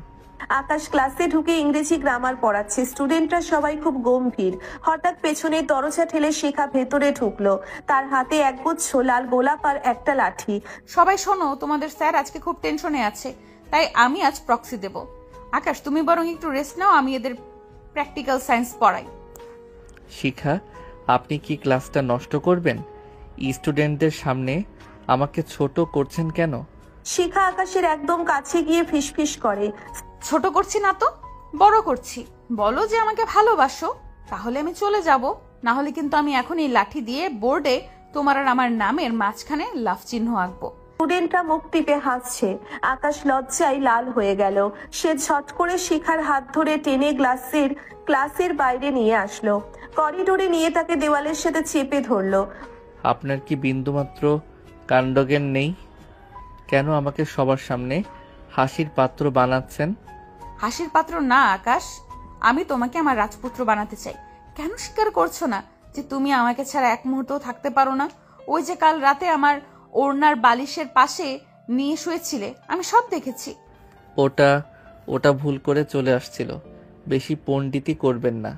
আকাশ ক্লাসে ঢুকে ইংরেজি গ্রামার পড়াচ্ছে। স্টুডেন্টরা সবাই খুব গম্ভীর। হঠাৎ পেছনের দরজা ঠেলে শিখা ভেতরে ঢুকলো। তার হাতে একগুচ্ছ লাল গোলাপ আর একটা লাঠি। সবাই শোনো, তোমাদের স্যার আজকে খুব টেনশনে আছে, তাই আমি আজ প্রক্সি দেব। আকাশ, তুমি বরং একটু রেস্ট নাও, আমি এদের প্র্যাকটিক্যাল সায়েন্স পড়াই। শিখা, আপনি কি ক্লাসটা নষ্ট করবেন? স্টুডেন্টদের সামনে আমাকে ছোট করছেন কেন? শিখা আকাশের একদম কাছে গিয়ে ফিসফিস করে। ছোট করছি না তো, বড় করছি। বলো যে আমাকে ভালোবাসো, তাহলে আমি চলে যাব। না হলে কিন্তু আমি এখন এই লাঠি দিয়ে বোর্ডে তোমার আর আমার নামের মাঝখানে লাভ চিহ্ন আঁকবো। স্টুডেন্টরা মুখ টিপে হাসছে। আকাশ লজ্জায় লাল হয়ে গেল। সে ঝট করে শিখার হাত ধরে টেনে ক্লাসের বাইরে নিয়ে আসলো। করিডোরে নিয়ে তাকে দেওয়ালের সাথে চেপে ধরলো। আপনার কি বিন্দুমাত্র কাণ্ডজ্ঞান নেই? কেন আমাকে সবার সামনে হাসির পাত্র বানাচ্ছেন? হাসির পাত্র না আকাশ, আমি তোমাকে আমার রাজপুত্র বানাতে চাই। কেন স্বীকার করছো না যে তুমি আমাকে ছাড়া এক মুহূর্তও থাকতে পারো না? ওই যে কাল রাতে আমার ওড়নার বালিশের পাশে নিয়ে শুয়েছিলে, আমি সব দেখেছি। ওটা ভুল করে চলে আসছিল। বেশি পণ্ডিতি করবেন না।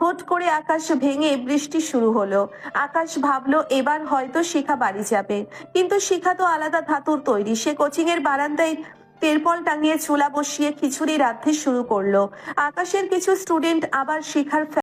হুট করে আকাশ ভেঙে বৃষ্টি শুরু হলো। আকাশ ভাবলো এবার হয়তো শিখা বাড়ি যাবে, কিন্তু শিখা তো আলাদা ধাতুর তৈরি। সে কোচিং এর বারান্দায় তেরপল টাঙিয়ে চুলা বসিয়ে খিচুড়ি রাঁধতে শুরু করলো। আকাশের কিছু স্টুডেন্ট আবার শিখার